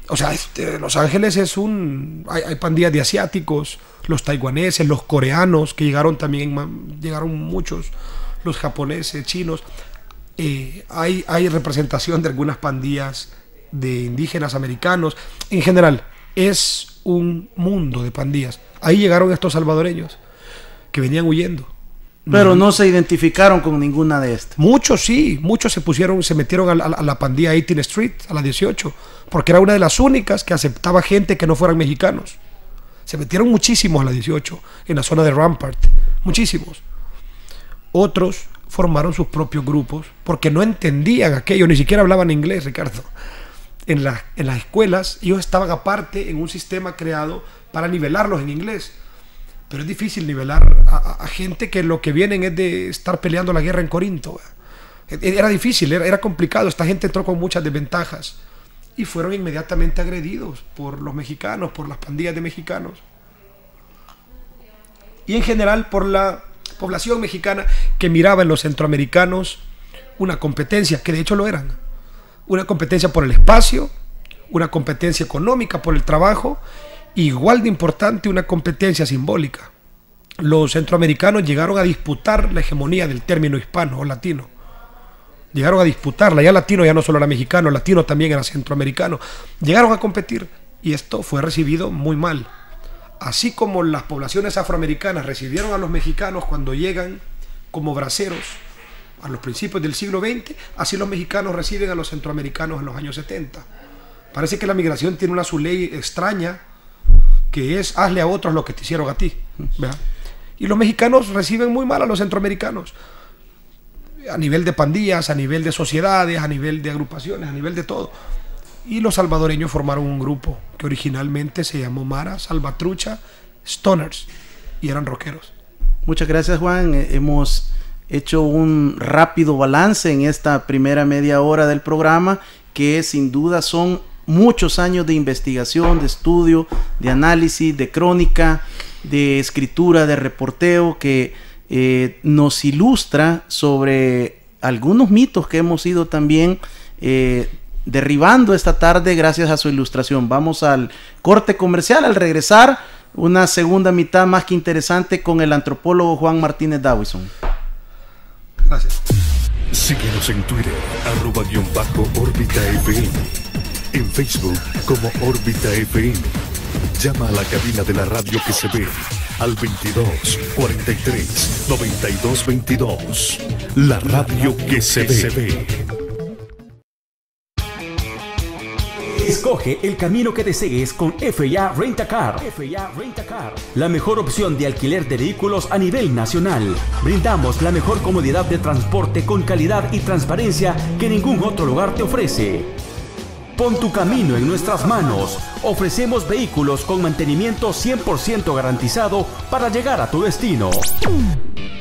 O sea, Los Ángeles es hay pandillas de asiáticos, los taiwaneses, los coreanos, que llegaron muchos, los japoneses, chinos. Hay representación de algunas pandillas de indígenas americanos. En general, es un mundo de pandillas. Ahí llegaron estos salvadoreños que venían huyendo. Pero no se identificaron con ninguna de estas. Muchos sí, muchos se metieron a la pandilla 18th Street, a la 18, porque era una de las únicas que aceptaba gente que no fueran mexicanos. Se metieron muchísimos a la 18, en la zona de Rampart, muchísimos. Otros formaron sus propios grupos, porque no entendían aquello, ni siquiera hablaban inglés, Ricardo. En las escuelas, ellos estaban aparte en un sistema creado para nivelarlos en inglés. Pero es difícil nivelar a gente que lo que vienen es de estar peleando la guerra en Corinto. Era difícil, era complicado. Esta gente entró con muchas desventajas y fueron inmediatamente agredidos por los mexicanos, por las pandillas de mexicanos. Y en general por la población mexicana que miraba en los centroamericanos una competencia, que de hecho lo eran. Una competencia por el espacio, una competencia económica por el trabajo, igual de importante una competencia simbólica. Los centroamericanos llegaron a disputar la hegemonía del término hispano o latino. Llegaron a disputarla, ya latino ya no solo era mexicano, latino también era centroamericano. Llegaron a competir y esto fue recibido muy mal. Así como las poblaciones afroamericanas recibieron a los mexicanos cuando llegan como braceros a los principios del siglo XX, así los mexicanos reciben a los centroamericanos en los años 70. Parece que la migración tiene su ley extraña, que es hazle a otros lo que te hicieron a ti, ¿verdad? Y los mexicanos reciben muy mal a los centroamericanos, a nivel de pandillas, a nivel de sociedades, a nivel de agrupaciones, a nivel de todo. Y los salvadoreños formaron un grupo que originalmente se llamó Mara, Salvatrucha, Stoners, y eran rockeros. Muchas gracias, Juan. Hemos hecho un rápido balance en esta primera media hora del programa, que sin duda son muchos años de investigación, de estudio, de análisis, de crónica, de escritura, de reporteo, que nos ilustra sobre algunos mitos que hemos ido también derribando esta tarde gracias a su ilustración. Vamos al corte comercial. Al regresar, una segunda mitad más que interesante con el antropólogo Juan Martínez Dawison. Gracias. Síguenos en Twitter, @_OrbitaFM. En Facebook como Órbita FM. Llama a la cabina de la radio que se ve al 22 43 92 22. La radio que se ve. Escoge el camino que desees con F&A Rent-A-Car. F&A Rent-A-Car, la mejor opción de alquiler de vehículos a nivel nacional. Brindamos la mejor comodidad de transporte con calidad y transparencia que ningún otro lugar te ofrece. Pon tu camino en nuestras manos. Ofrecemos vehículos con mantenimiento 100% garantizado para llegar a tu destino.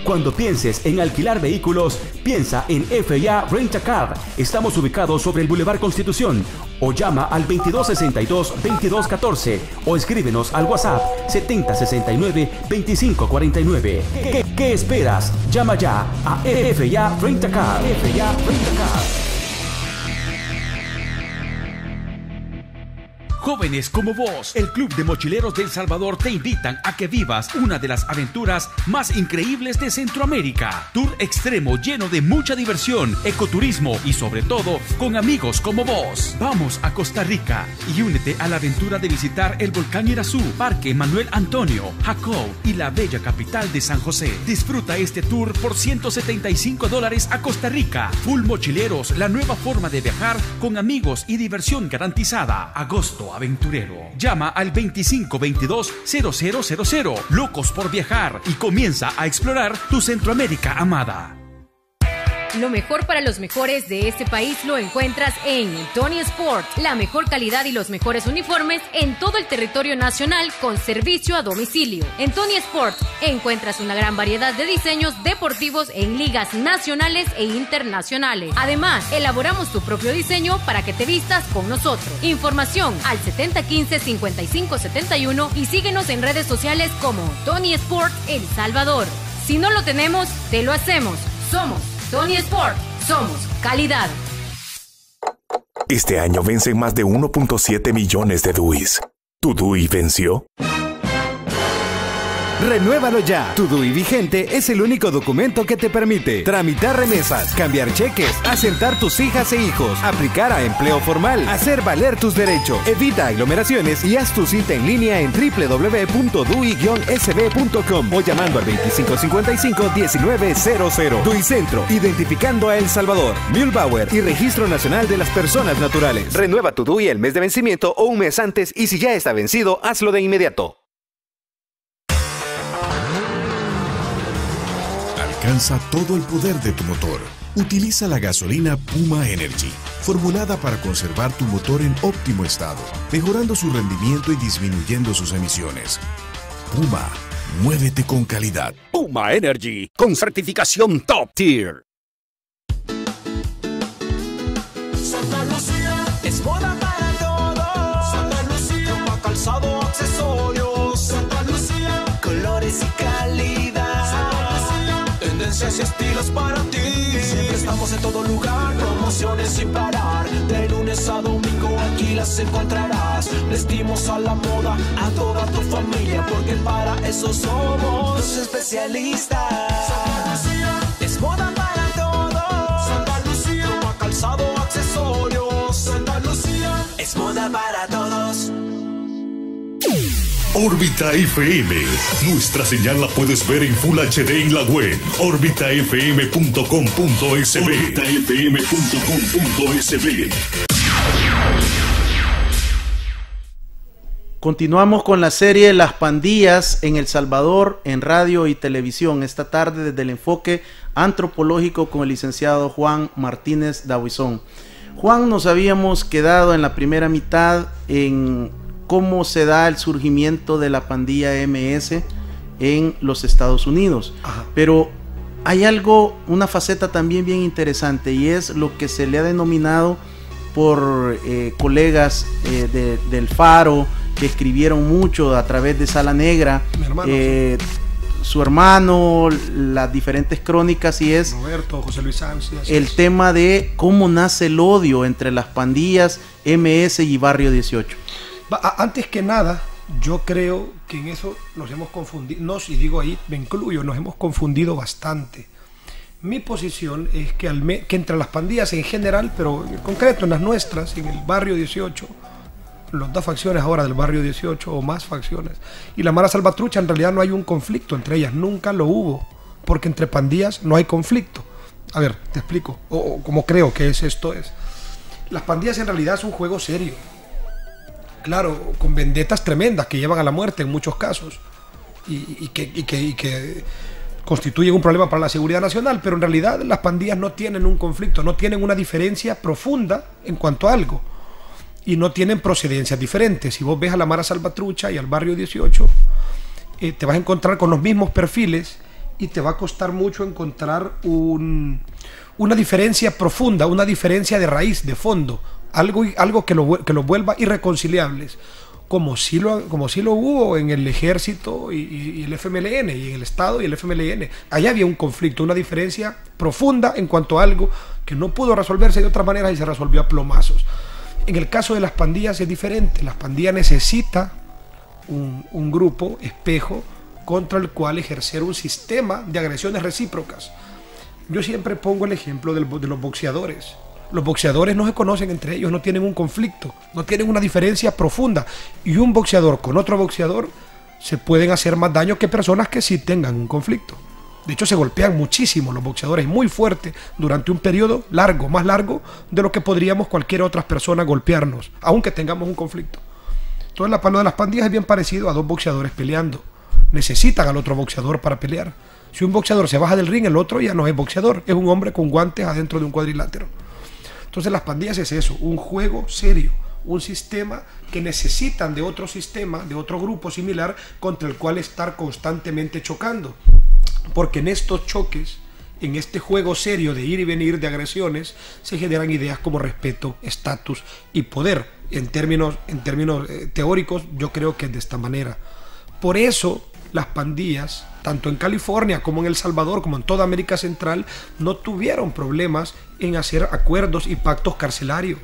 Cuando pienses en alquilar vehículos, piensa en F&A Rent-A-Car. Estamos ubicados sobre el Boulevard Constitución. O llama al 2262-2214 o escríbenos al WhatsApp 7069-2549. ¿Qué esperas? Llama ya a F&A Rent-A-Car. F&A Rent-A-Car. Jóvenes como vos, el Club de Mochileros de El Salvador te invitan a que vivas una de las aventuras más increíbles de Centroamérica. Tour extremo lleno de mucha diversión, ecoturismo y sobre todo con amigos como vos. Vamos a Costa Rica y únete a la aventura de visitar el volcán Irazú, Parque Manuel Antonio, Jacó y la bella capital de San José. Disfruta este tour por $175 a Costa Rica. Full Mochileros, la nueva forma de viajar con amigos y diversión garantizada. Agosto aventurero. Llama al 2522-0000. Locos por viajar y comienza a explorar tu Centroamérica amada. Lo mejor para los mejores de este país lo encuentras en Tony Sport. La mejor calidad y los mejores uniformes en todo el territorio nacional con servicio a domicilio. En Tony Sport encuentras una gran variedad de diseños deportivos en ligas nacionales e internacionales. Además, elaboramos tu propio diseño para que te vistas con nosotros. Información al 7015-5571 y síguenos en redes sociales como Tony Sport El Salvador. Si no lo tenemos, te lo hacemos. Somos Tony Sport, somos calidad. Este año vencen más de 1.7 millones de DUIs. ¿Tu DUI venció? Renuévalo ya. Tu DUI vigente es el único documento que te permite tramitar remesas, cambiar cheques, asentar tus hijas e hijos, aplicar a empleo formal, hacer valer tus derechos, evita aglomeraciones y haz tu cita en línea en www.dui-sb.com o llamando al 2555-1900. DUI Centro, identificando a El Salvador, Mühlbauer y Registro Nacional de las Personas Naturales. Renueva tu DUI el mes de vencimiento o un mes antes y si ya está vencido, hazlo de inmediato. Alcanza todo el poder de tu motor. Utiliza la gasolina Puma Energy, formulada para conservar tu motor en óptimo estado, mejorando su rendimiento y disminuyendo sus emisiones. Puma, muévete con calidad. Puma Energy, con certificación Top Tier. Santa Lucía es moda para todos. Santa Lucía, ropa, calzado, accesorios. Santa Lucía, colores y calidad. Tendencias y estilos para ti. Siempre estamos en todo lugar, promociones sin parar. De lunes a domingo aquí las encontrarás. Vestimos a la moda a toda tu familia, porque para eso somos los especialistas. Santa Lucía es moda para todos. Santa Lucía, ropa, calzado, accesorios. Santa Lucía es moda para todos. Órbita FM. Nuestra señal la puedes ver en Full HD en la web orbitafm.com.sb. orbitafm.com.sb. Continuamos con la serie Las Pandillas en El Salvador en radio y televisión. Esta tarde desde el enfoque antropológico con el licenciado Juan Martínez Dahuizón. Juan, nos habíamos quedado en la primera mitad en cómo se da el surgimiento de la pandilla MS en los Estados Unidos. Ajá. Pero hay algo, una faceta también bien interesante, y es lo que se le ha denominado por colegas del Faro, que escribieron mucho a través de Sala Negra, su hermano, las diferentes crónicas, y es Roberto, José Luis Sánchez, el tema de cómo nace el odio entre las pandillas MS y Barrio 18. Antes que nada, yo creo que en eso nos hemos confundido, y digo ahí, me incluyo, nos hemos confundido bastante. Mi posición es que entre las pandillas en general, pero en concreto en las nuestras, en el Barrio 18, las dos facciones ahora del Barrio 18 o más facciones, y la Mara Salvatrucha, en realidad no hay un conflicto entre ellas, nunca lo hubo, porque entre pandillas no hay conflicto. A ver, te explico, o como creo que esto es. Las pandillas en realidad es un juego serio. Claro, con vendetas tremendas que llevan a la muerte en muchos casos y que constituyen un problema para la seguridad nacional, pero en realidad las pandillas no tienen un conflicto, no tienen una diferencia profunda en cuanto a algo y no tienen procedencias diferentes. Si vos ves a la Mara Salvatrucha y al Barrio 18, te vas a encontrar con los mismos perfiles y te va a costar mucho encontrar una diferencia profunda, una diferencia de raíz, de fondo. Algo que lo vuelva irreconciliables, como sí lo hubo en el ejército y el FMLN, y en el Estado y el FMLN. Allá había un conflicto, una diferencia profunda en cuanto a algo que no pudo resolverse de otra manera y se resolvió a plomazos. En el caso de las pandillas es diferente. Las pandillas necesitan un grupo espejo contra el cual ejercer un sistema de agresiones recíprocas. Yo siempre pongo el ejemplo de los boxeadores. Los boxeadores no se conocen entre ellos, no tienen un conflicto, no tienen una diferencia profunda. Y un boxeador con otro boxeador se pueden hacer más daño que personas que sí tengan un conflicto. De hecho, se golpean muchísimo los boxeadores, muy fuerte, durante un periodo largo, más largo de lo que podríamos cualquier otra persona golpearnos, aunque tengamos un conflicto. Entonces, lo de las pandillas es bien parecido a dos boxeadores peleando. Necesitan al otro boxeador para pelear. Si un boxeador se baja del ring, el otro ya no es boxeador, es un hombre con guantes adentro de un cuadrilátero. Entonces, las pandillas es eso, un juego serio, un sistema que necesitan de otro sistema, de otro grupo similar, contra el cual estar constantemente chocando. Porque en estos choques, en este juego serio de ir y venir de agresiones, se generan ideas como respeto, estatus y poder. En términos teóricos, yo creo que es de esta manera. Por eso, las pandillas, tanto en California como en El Salvador, como en toda América Central, no tuvieron problemas en hacer acuerdos y pactos carcelarios.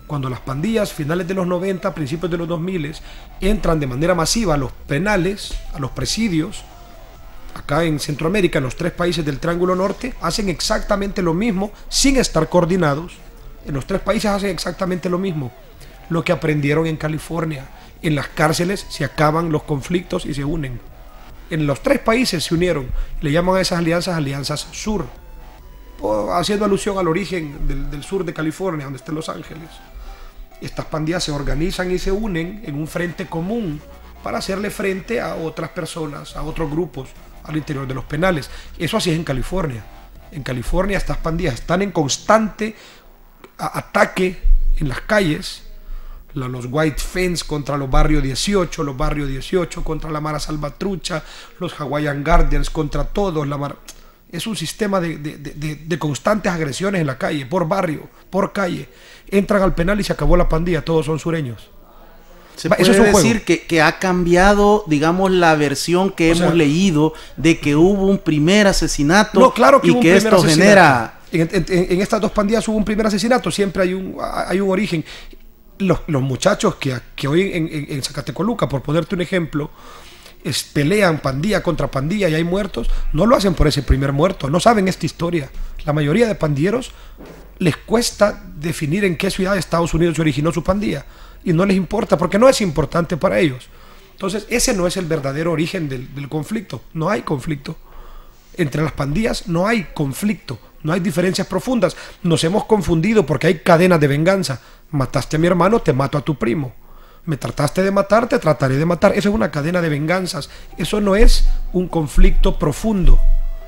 Cuando las pandillas, finales de los 90, principios de los 2000, entran de manera masiva a los penales, a los presidios, acá en Centroamérica, en los 3 países del Triángulo Norte, hacen exactamente lo mismo sin estar coordinados. En los 3 países hacen exactamente lo mismo. Lo que aprendieron en California. En las cárceles se acaban los conflictos y se unen. En los 3 países se unieron. Le llaman a esas alianzas sur, haciendo alusión al origen del sur de California, donde está Los Ángeles. Estas pandillas se organizan y se unen en un frente común para hacerle frente a otras personas, a otros grupos al interior de los penales. Eso así es en California. En California estas pandillas están en constante ataque en las calles. Los White Fence contra los Barrio 18, los Barrio 18 contra la Mara Salvatrucha, los Hawaiian Guardians contra todos. Es un sistema de constantes agresiones en la calle, por barrio, por calle. Entran al penal y se acabó la pandilla, todos son sureños. Se puede decir que ha cambiado, digamos, la versión que hemos leído de que hubo un primer asesinato. No, claro que y hubo que un primer esto genera... En estas 2 pandillas hubo un primer asesinato, siempre hay un origen. Los muchachos que hoy en Zacatecoluca, por ponerte un ejemplo, pelean pandilla contra pandilla y hay muertos, no lo hacen por ese primer muerto, no saben esta historia. La mayoría de pandilleros les cuesta definir en qué ciudad de Estados Unidos se originó su pandilla y no les importa porque no es importante para ellos. Entonces ese no es el verdadero origen del conflicto. No hay conflicto entre las pandillas, no hay conflicto, no hay diferencias profundas. Nos hemos confundido porque hay cadenas de venganza. Mataste a mi hermano, te mato a tu primo. Me trataste de matar, te trataré de matar. Eso es una cadena de venganzas. Eso no es un conflicto profundo.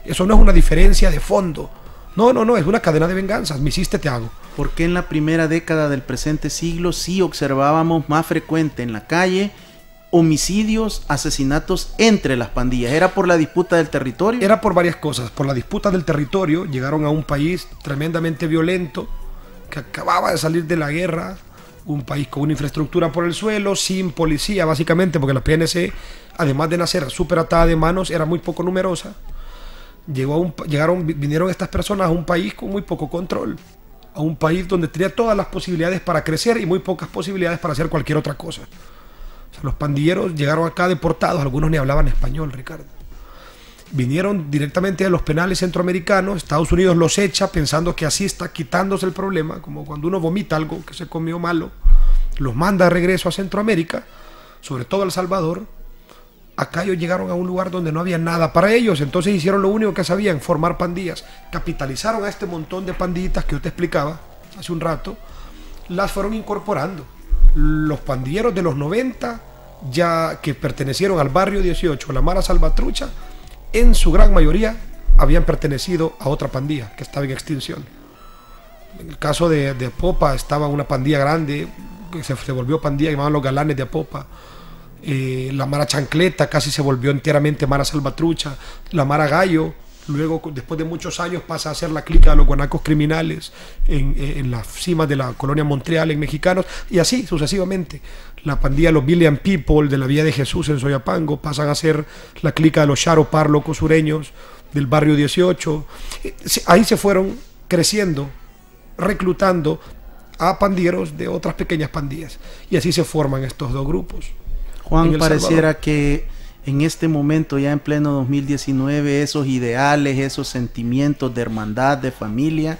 Eso no es una diferencia de fondo. No, es una cadena de venganzas. Me hiciste, te hago. ¿Por qué en la primera década del presente siglo sí observábamos más frecuente en la calle homicidios, asesinatos entre las pandillas? ¿Era por la disputa del territorio? Era por varias cosas. Por la disputa del territorio, llegaron a un país tremendamente violento, que acababa de salir de la guerra, un país con una infraestructura por el suelo, sin policía básicamente, porque la PNC, además de nacer súper atada de manos, era muy poco numerosa. Vinieron estas personas a un país con muy poco control, a un país donde tenía todas las posibilidades para crecer y muy pocas posibilidades para hacer cualquier otra cosa. O sea, los pandilleros llegaron acá deportados, algunos ni hablaban español, Ricardo. Vinieron directamente de los penales centroamericanos, Estados Unidos los echa pensando que así está quitándose el problema, como cuando uno vomita algo que se comió malo, los manda de regreso a Centroamérica, sobre todo a El Salvador. Acá ellos llegaron a un lugar donde no había nada para ellos, entonces hicieron lo único que sabían, formar pandillas. Capitalizaron a este montón de pandillitas que yo te explicaba hace un rato, las fueron incorporando. Los pandilleros de los 90, ya que pertenecieron al Barrio 18, la Mara Salvatrucha, en su gran mayoría habían pertenecido a otra pandilla que estaba en extinción. En el caso de Apopa estaba una pandilla grande que se volvió pandilla, llamaban los Galanes de Apopa. La Mara Chancleta casi se volvió enteramente Mara Salvatrucha. La Mara Gallo, luego después de muchos años pasa a ser la clica de los guanacos criminales en las cimas de la colonia Montreal en Mexicanos, y así sucesivamente. La pandilla de los Billion People de la Villa de Jesús en Soyapango pasan a ser la clica de los Charo Párlocos sureños del Barrio 18. Ahí se fueron creciendo, reclutando, a pandilleros de otras pequeñas pandillas. Y así se forman estos dos grupos. Juan, pareciera que en este momento, ya en pleno 2019, esos ideales, esos sentimientos de hermandad, de familia,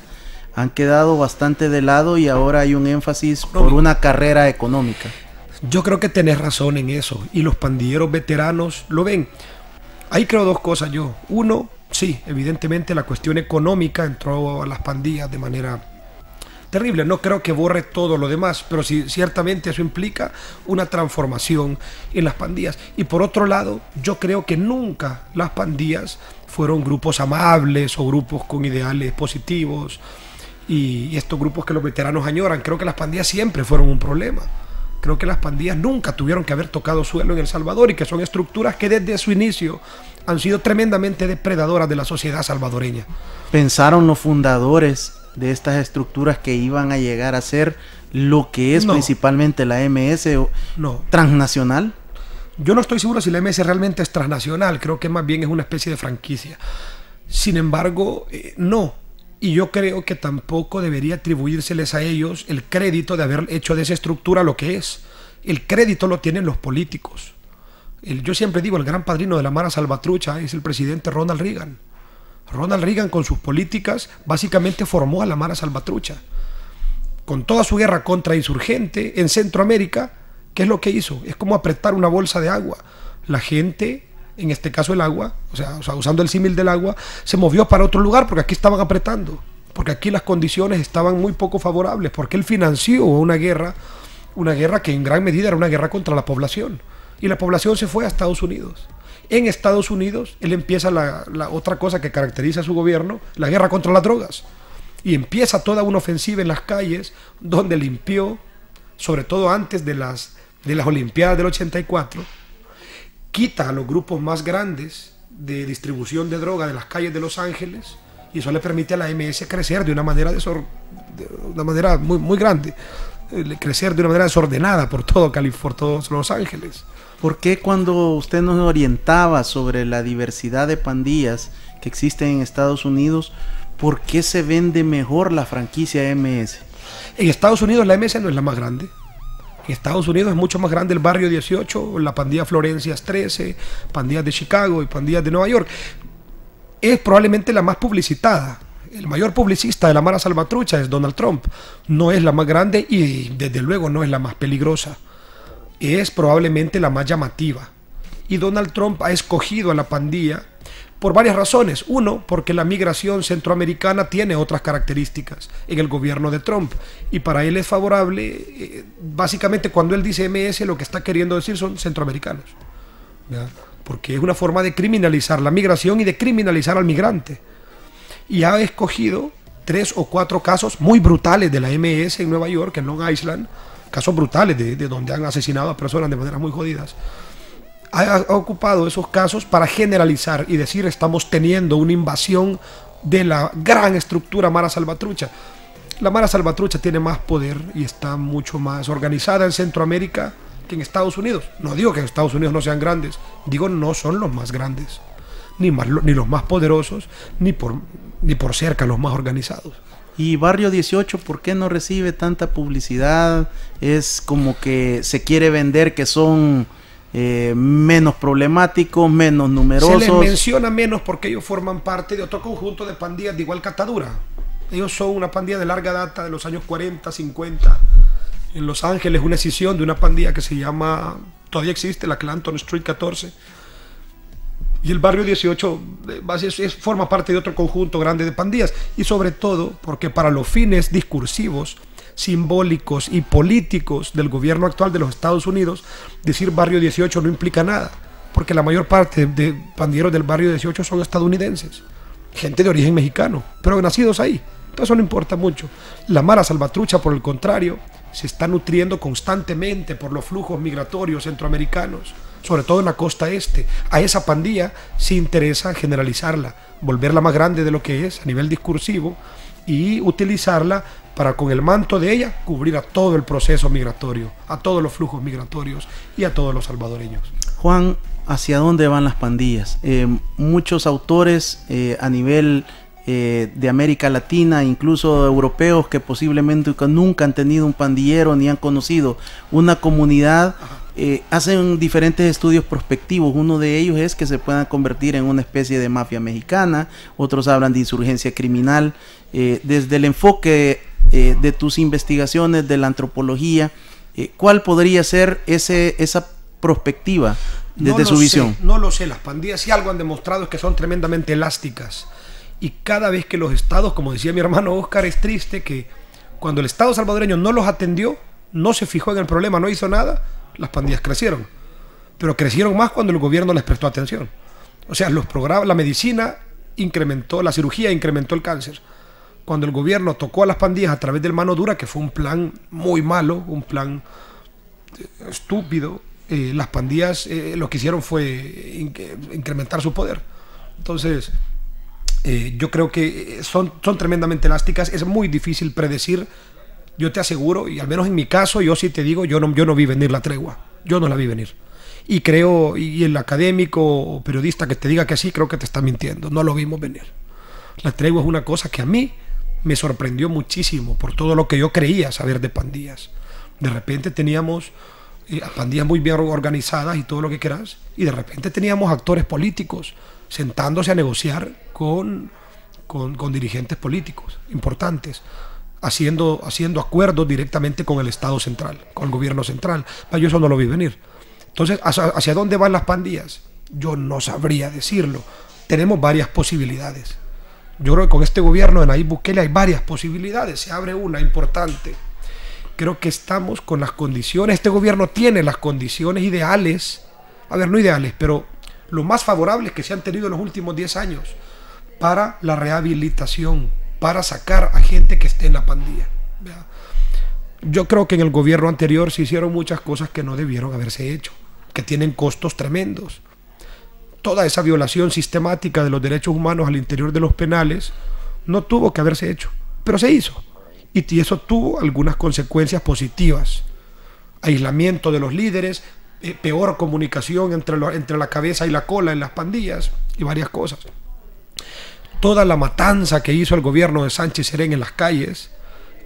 han quedado bastante de lado y ahora hay un énfasis por una carrera económica. Yo creo que tenés razón en eso, y los pandilleros veteranos lo ven. Ahí creo dos cosas yo. Uno, sí, evidentemente la cuestión económica entró a las pandillas de manera terrible. No creo que borre todo lo demás, pero sí, ciertamente eso implica una transformación en las pandillas. Y por otro lado, yo creo que nunca las pandillas fueron grupos amables o grupos con ideales positivos, y estos grupos que los veteranos añoran. Creo que las pandillas siempre fueron un problema. Creo que las pandillas nunca tuvieron que haber tocado suelo en El Salvador, y que son estructuras que desde su inicio han sido tremendamente depredadoras de la sociedad salvadoreña. ¿Pensaron los fundadores de estas estructuras que iban a llegar a ser lo que es principalmente la MS transnacional? Yo no estoy seguro si la MS realmente es transnacional. Creo que más bien es una especie de franquicia. Sin embargo, no. Y yo creo que tampoco debería atribuírseles a ellos el crédito de haber hecho de esa estructura lo que es. El crédito lo tienen los políticos. Yo siempre digo, el gran padrino de la Mara Salvatrucha es el presidente Ronald Reagan. Ronald Reagan, con sus políticas, básicamente formó a la Mara Salvatrucha. Con toda su guerra contra insurgente en Centroamérica, ¿qué es lo que hizo? Es como apretar una bolsa de agua. La gente, en este caso el agua, o sea, usando el símil del agua, se movió para otro lugar porque aquí estaban apretando, porque aquí las condiciones estaban muy poco favorables, porque él financió una guerra que en gran medida era una guerra contra la población, y la población se fue a Estados Unidos. En Estados Unidos él empieza la otra cosa que caracteriza a su gobierno, la guerra contra las drogas, y empieza toda una ofensiva en las calles, donde limpió, sobre todo antes de las Olimpiadas del 84, quita a los grupos más grandes de distribución de droga de las calles de Los Ángeles, y eso le permite a la MS crecer de una manera muy, muy grande, crecer de una manera desordenada por todo Los Ángeles. ¿Por qué cuando usted nos orientaba sobre la diversidad de pandillas que existen en Estados Unidos, por qué se vende mejor la franquicia MS? En Estados Unidos la MS no es la más grande. En Estados Unidos es mucho más grande el Barrio 18, la pandilla Florencias 13, pandillas de Chicago y pandillas de Nueva York. Es probablemente la más publicitada. El mayor publicista de la Mara Salvatrucha es Donald Trump. No es la más grande y desde luego no es la más peligrosa. Es probablemente la más llamativa. Y Donald Trump ha escogido a la pandilla por varias razones. Uno, porque la migración centroamericana tiene otras características en el gobierno de Trump, y para él es favorable, básicamente cuando él dice MS lo que está queriendo decir son centroamericanos, ¿ya? Porque es una forma de criminalizar la migración y de criminalizar al migrante. Y ha escogido 3 o 4 casos muy brutales de la MS en Nueva York, en Long Island, casos brutales de donde han asesinado a personas de maneras muy jodidas. Ha ocupado esos casos para generalizar y decir: estamos teniendo una invasión de la gran estructura Mara Salvatrucha. La Mara Salvatrucha tiene más poder y está mucho más organizada en Centroamérica que en Estados Unidos. No digo que en Estados Unidos no sean grandes, digo no son los más grandes, ni los más poderosos, ni por cerca los más organizados. Y Barrio 18, ¿por qué no recibe tanta publicidad? Es como que se quiere vender que son menos problemáticos, menos numerosos. Se les menciona menos porque ellos forman parte de otro conjunto de pandillas de igual catadura. Ellos son una pandilla de larga data, de los años 40, 50. En Los Ángeles, una escisión de una pandilla que se llama, todavía existe, la Clanton Street 14. Y el Barrio 18 forma parte de otro conjunto grande de pandillas. Y sobre todo porque para los fines discursivos, simbólicos y políticos del gobierno actual de los Estados Unidos, decir Barrio 18 no implica nada, porque la mayor parte de pandilleros del Barrio 18 son estadounidenses, gente de origen mexicano, pero nacidos ahí. Entonces eso no importa mucho. La Mara Salvatrucha, por el contrario, se está nutriendo constantemente por los flujos migratorios centroamericanos, sobre todo en la costa este. A esa pandilla sí interesa generalizarla, volverla más grande de lo que es a nivel discursivo, y utilizarla para, con el manto de ella, cubrir a todo el proceso migratorio, a todos los flujos migratorios y a todos los salvadoreños. Juan, ¿hacia dónde van las pandillas? Muchos autores a nivel de América Latina, incluso europeos que posiblemente nunca han tenido un pandillero ni han conocido una comunidad, hacen diferentes estudios prospectivos. Uno de ellos es que se puedan convertir en una especie de mafia mexicana, otros hablan de insurgencia criminal. Desde el enfoque de tus investigaciones de la antropología, ¿cuál podría ser esa perspectiva desde su visión? No lo sé, las pandillas si algo han demostrado es que son tremendamente elásticas. Y cada vez que los estados, como decía mi hermano Oscar, es triste que cuando el Estado salvadoreño no los atendió, no se fijó en el problema, no hizo nada, las pandillas crecieron. Pero crecieron más cuando el gobierno les prestó atención. O sea, los programas, la medicina incrementó, la cirugía incrementó el cáncer. Cuando el gobierno tocó a las pandillas a través del mano dura, que fue un plan muy malo, un plan estúpido, las pandillas lo que hicieron fue incrementar su poder. Entonces, yo creo que son tremendamente elásticas, es muy difícil predecir. Yo te aseguro, y al menos en mi caso, yo sí te digo, yo no vi venir la tregua, yo no la vi venir. Y creo, y el académico o periodista que te diga que sí, creo que te está mintiendo, no lo vimos venir. La tregua es una cosa que a mí me sorprendió muchísimo por todo lo que yo creía saber de pandillas. De repente teníamos pandillas muy bien organizadas y todo lo que quieras, y de repente teníamos actores políticos sentándose a negociar con dirigentes políticos importantes, haciendo acuerdos directamente con el Estado central, con el gobierno central. Yo eso no lo vi venir. Entonces, ¿hacia dónde van las pandillas? Yo no sabría decirlo. Tenemos varias posibilidades. Yo creo que con este gobierno de Nayib Bukele hay varias posibilidades. Se abre una importante. Creo que estamos con las condiciones. Este gobierno tiene las condiciones ideales. A ver, no ideales, pero lo más favorables que se han tenido en los últimos 10 años para la rehabilitación, para sacar a gente que esté en la pandilla. Yo creo que en el gobierno anterior se hicieron muchas cosas que no debieron haberse hecho, que tienen costos tremendos. Toda esa violación sistemática de los derechos humanos al interior de los penales no tuvo que haberse hecho, pero se hizo. Y eso tuvo algunas consecuencias positivas. Aislamiento de los líderes, peor comunicación entre la cabeza y la cola en las pandillas y varias cosas. Toda la matanza que hizo el gobierno de Sánchez Serén en las calles,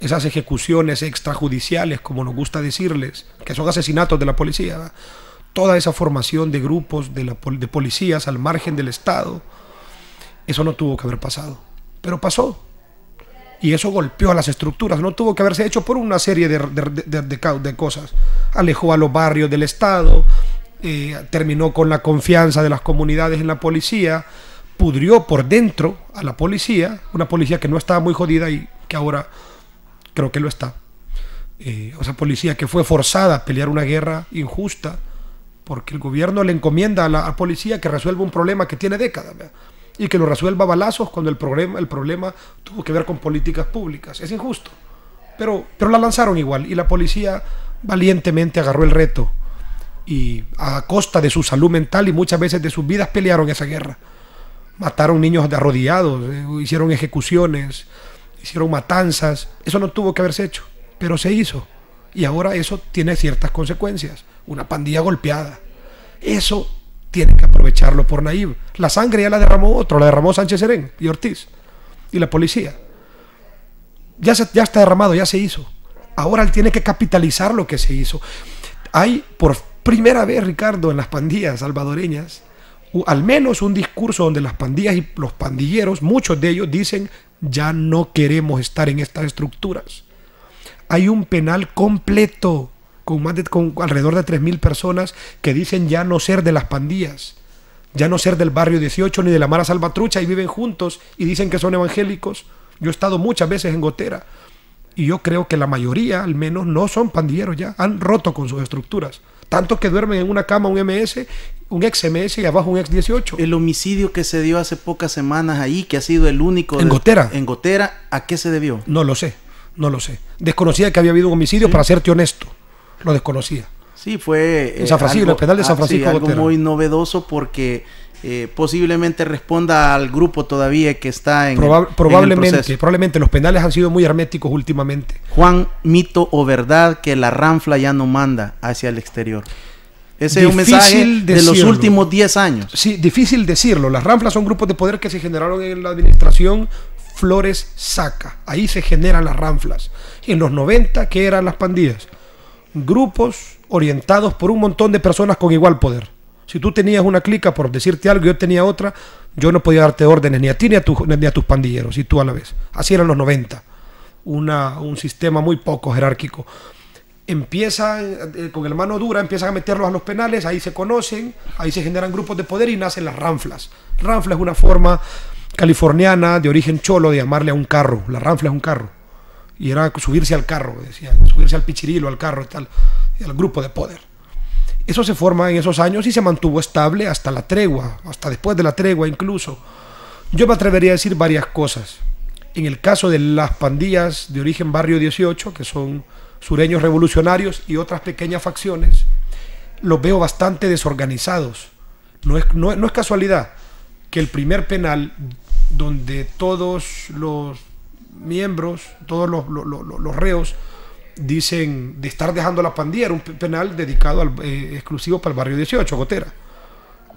esas ejecuciones extrajudiciales, como nos gusta decirles, que son asesinatos de la policía, ¿verdad? Toda esa formación de grupos de policías al margen del Estado, eso no tuvo que haber pasado, pero pasó. Y eso golpeó a las estructuras, no tuvo que haberse hecho por una serie de cosas. Alejó a los barrios del Estado, terminó con la confianza de las comunidades en la policía, pudrió por dentro a la policía, una policía que no estaba muy jodida y que ahora creo que lo está. Esa policía que fue forzada a pelear una guerra injusta, porque el gobierno le encomienda a la policía que resuelva un problema que tiene décadas, ¿verdad? Y que lo resuelva a balazos cuando el problema tuvo que ver con políticas públicas. Es injusto, pero la lanzaron igual, y la policía valientemente agarró el reto y a costa de su salud mental y muchas veces de sus vidas pelearon esa guerra. Mataron niños arrodillados, hicieron ejecuciones, hicieron matanzas. Eso no tuvo que haberse hecho, pero se hizo, y ahora eso tiene ciertas consecuencias. Una pandilla golpeada, eso tienen que aprovecharlo por Nayib. La sangre ya la derramó otro, la derramó Sánchez Serén y Ortiz y la policía. Ya está derramado, ya se hizo. Ahora él tiene que capitalizar lo que se hizo. Hay por primera vez, Ricardo, en las pandillas salvadoreñas, al menos un discurso donde las pandillas y los pandilleros, muchos de ellos dicen: ya no queremos estar en estas estructuras. Hay un penal completo con alrededor de 3.000 personas que dicen ya no ser de las pandillas, ya no ser del barrio 18 ni de la Mara Salvatrucha, y viven juntos y dicen que son evangélicos. Yo he estado muchas veces en Gotera y yo creo que la mayoría, al menos, no son pandilleros ya, han roto con sus estructuras, tanto que duermen en una cama un ex MS y abajo un ex 18. El homicidio que se dio hace pocas semanas ahí, que ha sido el único en Gotera, ¿a qué se debió? No lo sé. Desconocía que había habido un homicidio, para serte honesto, lo desconocía. Sí, fue en San Francisco, el penal de San Francisco. Sí, algo muy novedoso, porque posiblemente responda al grupo todavía que está en probablemente los penales han sido muy herméticos últimamente. Juan, mito o verdad que la Ranfla ya no manda hacia el exterior. Ese es un mensaje de los últimos 10 años. Sí, difícil decirlo. Las Ranflas son grupos de poder que se generaron en la administración Flores Saca. Ahí se generan las ranflas. En los 90, ¿qué eran las pandillas? Grupos orientados por un montón de personas con igual poder. Si tú tenías una clica, por decirte algo, yo tenía otra, yo no podía darte órdenes ni a ti ni a tus pandilleros, y tú a la vez. Así eran los 90. Un sistema muy poco jerárquico. Empiezan con el mano dura, empiezan a meterlos a los penales, ahí se conocen, ahí se generan grupos de poder y nacen las ranflas. Ranfla es una forma californiana de origen cholo de llamarle a un carro. La ranfla es un carro. Y era subirse al carro, decían, subirse al pichirilo, al carro y tal, y al grupo de poder. Eso se forma en esos años y se mantuvo estable hasta la tregua, hasta después de la tregua incluso. Yo me atrevería a decir varias cosas. En el caso de las pandillas de origen Barrio 18, que son sureños revolucionarios y otras pequeñas facciones, los veo bastante desorganizados. No es casualidad que el primer penal donde todos los miembros, todos los reos dicen de estar dejando la pandilla, era un penal dedicado exclusivo para el Barrio 18, Gotera.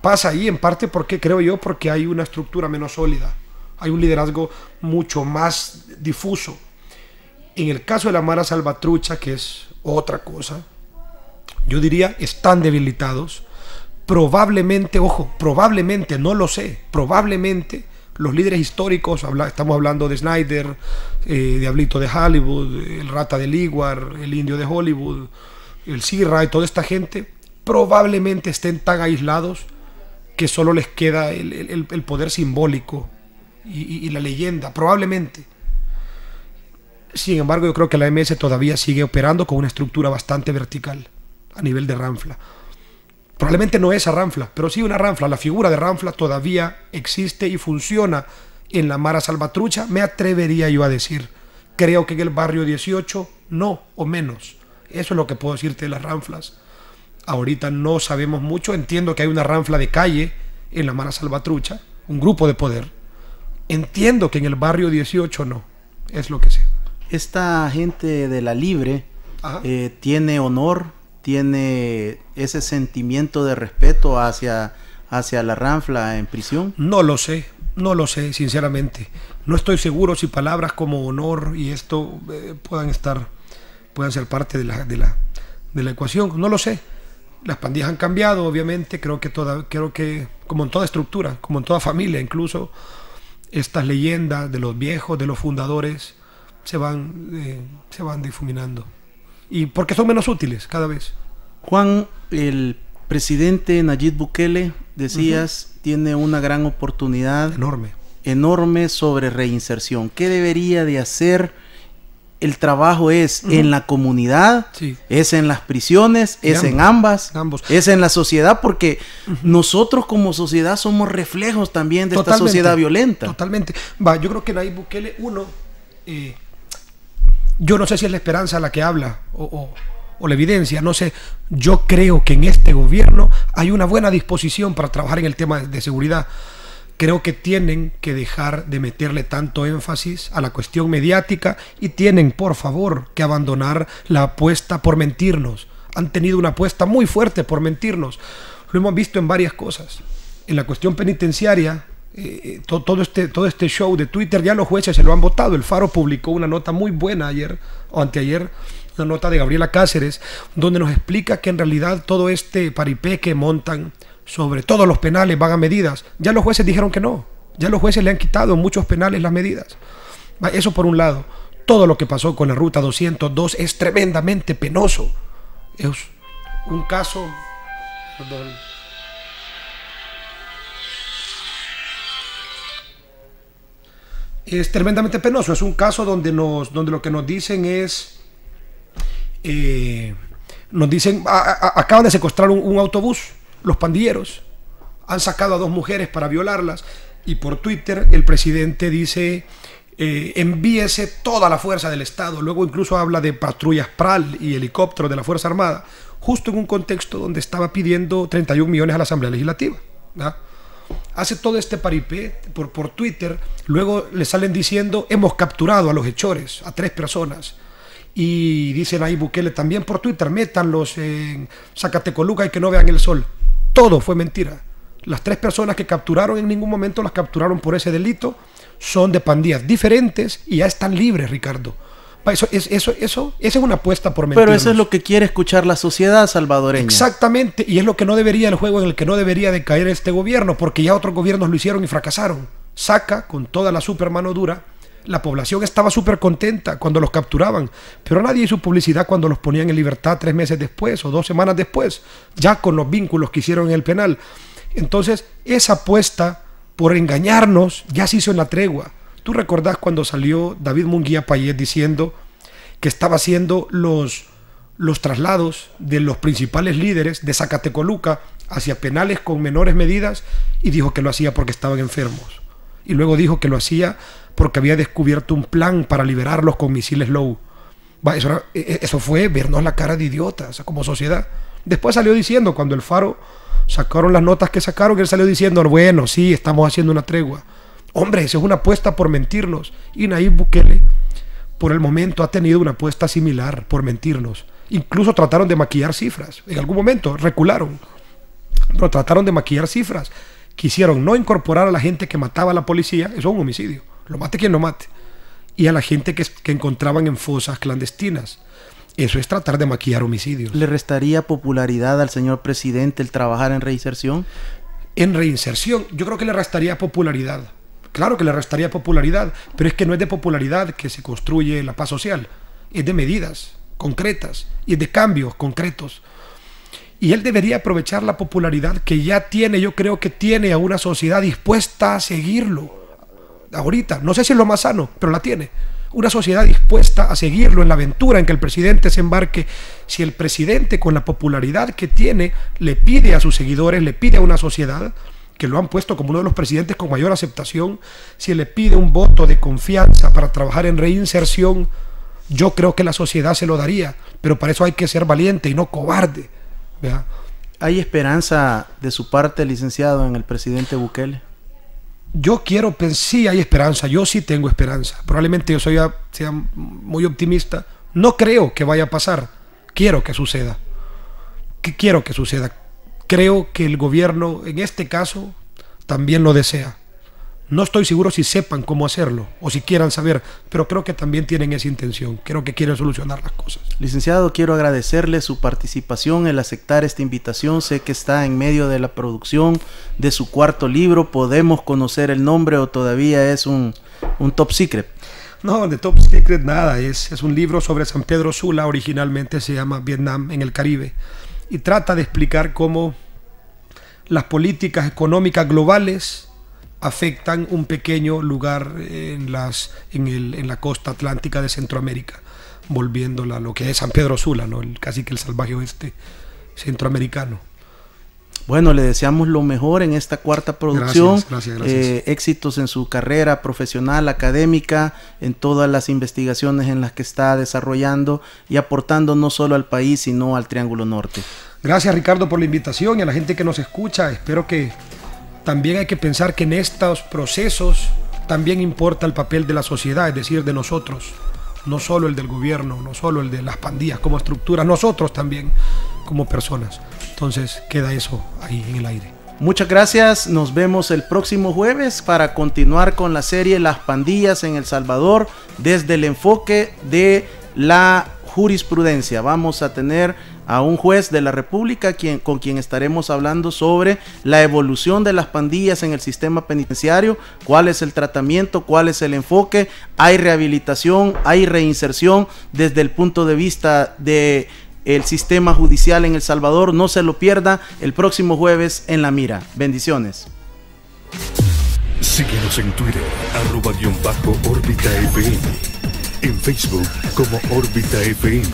Pasa ahí en parte porque, creo yo, porque hay una estructura menos sólida, hay un liderazgo mucho más difuso. En el caso de la Mara Salvatrucha, que es otra cosa, yo diría están debilitados. Probablemente, ojo, probablemente, no lo sé, probablemente los líderes históricos, estamos hablando de Snyder, Diablito de Hollywood, el Rata de Liguar, el Indio de Hollywood, el Sirra y toda esta gente, probablemente estén tan aislados que solo les queda el poder simbólico y la leyenda, probablemente. Sin embargo, yo creo que la MS todavía sigue operando con una estructura bastante vertical a nivel de ranfla. Probablemente no esa ranfla, pero sí una ranfla. La figura de ranfla todavía existe y funciona en la Mara Salvatrucha, me atrevería yo a decir. Creo que en el Barrio 18 no, o menos. Eso es lo que puedo decirte de las ranflas. Ahorita no sabemos mucho. Entiendo que hay una ranfla de calle en la Mara Salvatrucha, un grupo de poder. Entiendo que en el Barrio 18 no, es lo que sé. Esta gente de la Libre tiene honor, tiene ese sentimiento de respeto hacia la ranfla en prisión. No lo sé, sinceramente. No estoy seguro si palabras como honor y esto puedan ser parte de la ecuación. No lo sé. Las pandillas han cambiado, obviamente. Creo que como en toda estructura, como en toda familia, incluso estas leyendas de los viejos, de los fundadores, se van difuminando. Y porque son menos útiles cada vez. Juan, el presidente Nayib Bukele, decías, tiene una gran oportunidad enorme sobre reinserción. ¿Qué debería de hacer? El trabajo es en la comunidad, es en las prisiones, es en ambas, es en la sociedad, porque nosotros como sociedad somos reflejos también de esta sociedad violenta. Totalmente. Yo creo que Nayib Bukele, yo no sé si es la esperanza la que habla o la evidencia, no sé. Yo creo que en este gobierno hay una buena disposición para trabajar en el tema de seguridad. Creo que tienen que dejar de meterle tanto énfasis a la cuestión mediática y tienen, por favor, que abandonar la apuesta por mentirnos. Han tenido una apuesta muy fuerte por mentirnos. Lo hemos visto en varias cosas. En la cuestión penitenciaria, todo este show de Twitter, ya los jueces se lo han votado. El Faro publicó una nota muy buena ayer o anteayer, una nota de Gabriela Cáceres, donde nos explica que en realidad todo este paripé que montan sobre todos los penales van a medidas, ya los jueces dijeron que no, ya los jueces le han quitado en muchos penales las medidas. Eso por un lado. Todo lo que pasó con la Ruta 202 es tremendamente penoso. Es un caso... Perdón. Es tremendamente penoso. Es un caso donde lo que nos dicen es... nos dicen, acaban de secuestrar un autobús, los pandilleros, han sacado a 2 mujeres para violarlas, y por Twitter el presidente dice, envíese toda la fuerza del Estado. Luego incluso habla de patrullas PRAL y helicópteros de la Fuerza Armada, justo en un contexto donde estaba pidiendo 31 millones a la Asamblea Legislativa, ¿verdad? Hace todo este paripé por Twitter. Luego le salen diciendo, hemos capturado a los hechores, a 3 personas. Y dicen ahí Bukele también por Twitter, métanlos en Zacatecoluca y que no vean el sol. Todo fue mentira. Las 3 personas que capturaron, en ningún momento las capturaron por ese delito. son de pandillas diferentes y ya están libres, Ricardo. Esa es una apuesta por mentirnos. Pero eso es lo que quiere escuchar la sociedad salvadoreña. Exactamente, y es lo que no debería, el juego en el que no debería de caer este gobierno, porque ya otros gobiernos lo hicieron y fracasaron. Saca con toda la super mano dura. La población estaba súper contenta cuando los capturaban, pero nadie hizo publicidad cuando los ponían en libertad 3 meses después o 2 semanas después, ya con los vínculos que hicieron en el penal. Entonces, esa apuesta por engañarnos ya se hizo en la tregua. ¿Tú recordás cuando salió David Munguía Payet diciendo que estaba haciendo los traslados de los principales líderes de Zacatecoluca hacia penales con menores medidas, y dijo que lo hacía porque estaban enfermos? Y luego dijo que lo hacía porque había descubierto un plan para liberarlos con misiles Low. Eso fue vernos la cara de idiotas como sociedad. Después salió diciendo, cuando el Faro sacaron las notas que sacaron, él salió diciendo, bueno, sí, estamos haciendo una tregua. Hombre, eso es una apuesta por mentirnos. Y Nayib Bukele, por el momento, ha tenido una apuesta similar por mentirnos. Incluso trataron de maquillar cifras. En algún momento recularon, pero trataron de maquillar cifras. Quisieron no incorporar a la gente que mataba a la policía, eso es un homicidio, lo mate quien lo mate, y a la gente que encontraban en fosas clandestinas. Eso es tratar de maquillar homicidios. ¿Le restaría popularidad al señor presidente el trabajar en reinserción? En reinserción, yo creo que le restaría popularidad. Claro que le restaría popularidad, pero es que no es de popularidad que se construye la paz social, es de medidas concretas y es de cambios concretos. Y él debería aprovechar la popularidad que ya tiene, yo creo que tiene a una sociedad dispuesta a seguirlo. Ahorita, no sé si es lo más sano, pero la tiene. Una sociedad dispuesta a seguirlo en la aventura en que el presidente se embarque. Si el presidente, con la popularidad que tiene, le pide a sus seguidores, le pide a una sociedad que lo han puesto como uno de los presidentes con mayor aceptación, si le pide un voto de confianza para trabajar en reinserción, yo creo que la sociedad se lo daría, pero para eso hay que ser valiente y no cobarde. ¿Verdad? ¿Hay esperanza de su parte, licenciado, en el presidente Bukele? Yo quiero pensar, sí hay esperanza, yo sí tengo esperanza. Probablemente yo sea muy optimista. No creo que vaya a pasar, quiero que suceda. Quiero que suceda. Creo que el gobierno, en este caso, también lo desea. No estoy seguro si sepan cómo hacerlo o si quieran saber, pero creo que también tienen esa intención. Creo que quieren solucionar las cosas. Licenciado, quiero agradecerle su participación, el aceptar esta invitación. Sé que está en medio de la producción de su 4º libro. ¿Podemos conocer el nombre o todavía es un top secret? No, de top secret nada. Es un libro sobre San Pedro Sula. Originalmente se llama Vietnam en el Caribe. Y trata de explicar cómo las políticas económicas globales afectan un pequeño lugar en la costa atlántica de Centroamérica, volviéndola a lo que es San Pedro Sula, ¿no? Casi que el salvaje oeste centroamericano. Bueno, le deseamos lo mejor en esta 4ª producción. Gracias. Éxitos en su carrera profesional, académica, en todas las investigaciones en las que está desarrollando y aportando no solo al país, sino al Triángulo Norte. Gracias, Ricardo, por la invitación, y a la gente que nos escucha. Espero que también hay que pensar que en estos procesos también importa el papel de la sociedad, es decir, de nosotros. No solo el del gobierno, no solo el de las pandillas como estructura, nosotros también como personas. Entonces queda eso ahí en el aire. Muchas gracias, nos vemos el próximo jueves para continuar con la serie Las pandillas en El Salvador desde el enfoque de la jurisprudencia. Vamos a tener a un juez de la República con quien estaremos hablando sobre la evolución de las pandillas en el sistema penitenciario, cuál es el tratamiento, cuál es el enfoque, hay rehabilitación, hay reinserción desde el punto de vista de el sistema judicial en El Salvador. No se lo pierda el próximo jueves en La Mira. Bendiciones. Síguenos en Twitter, @_órbita FM. En Facebook como Órbita FM.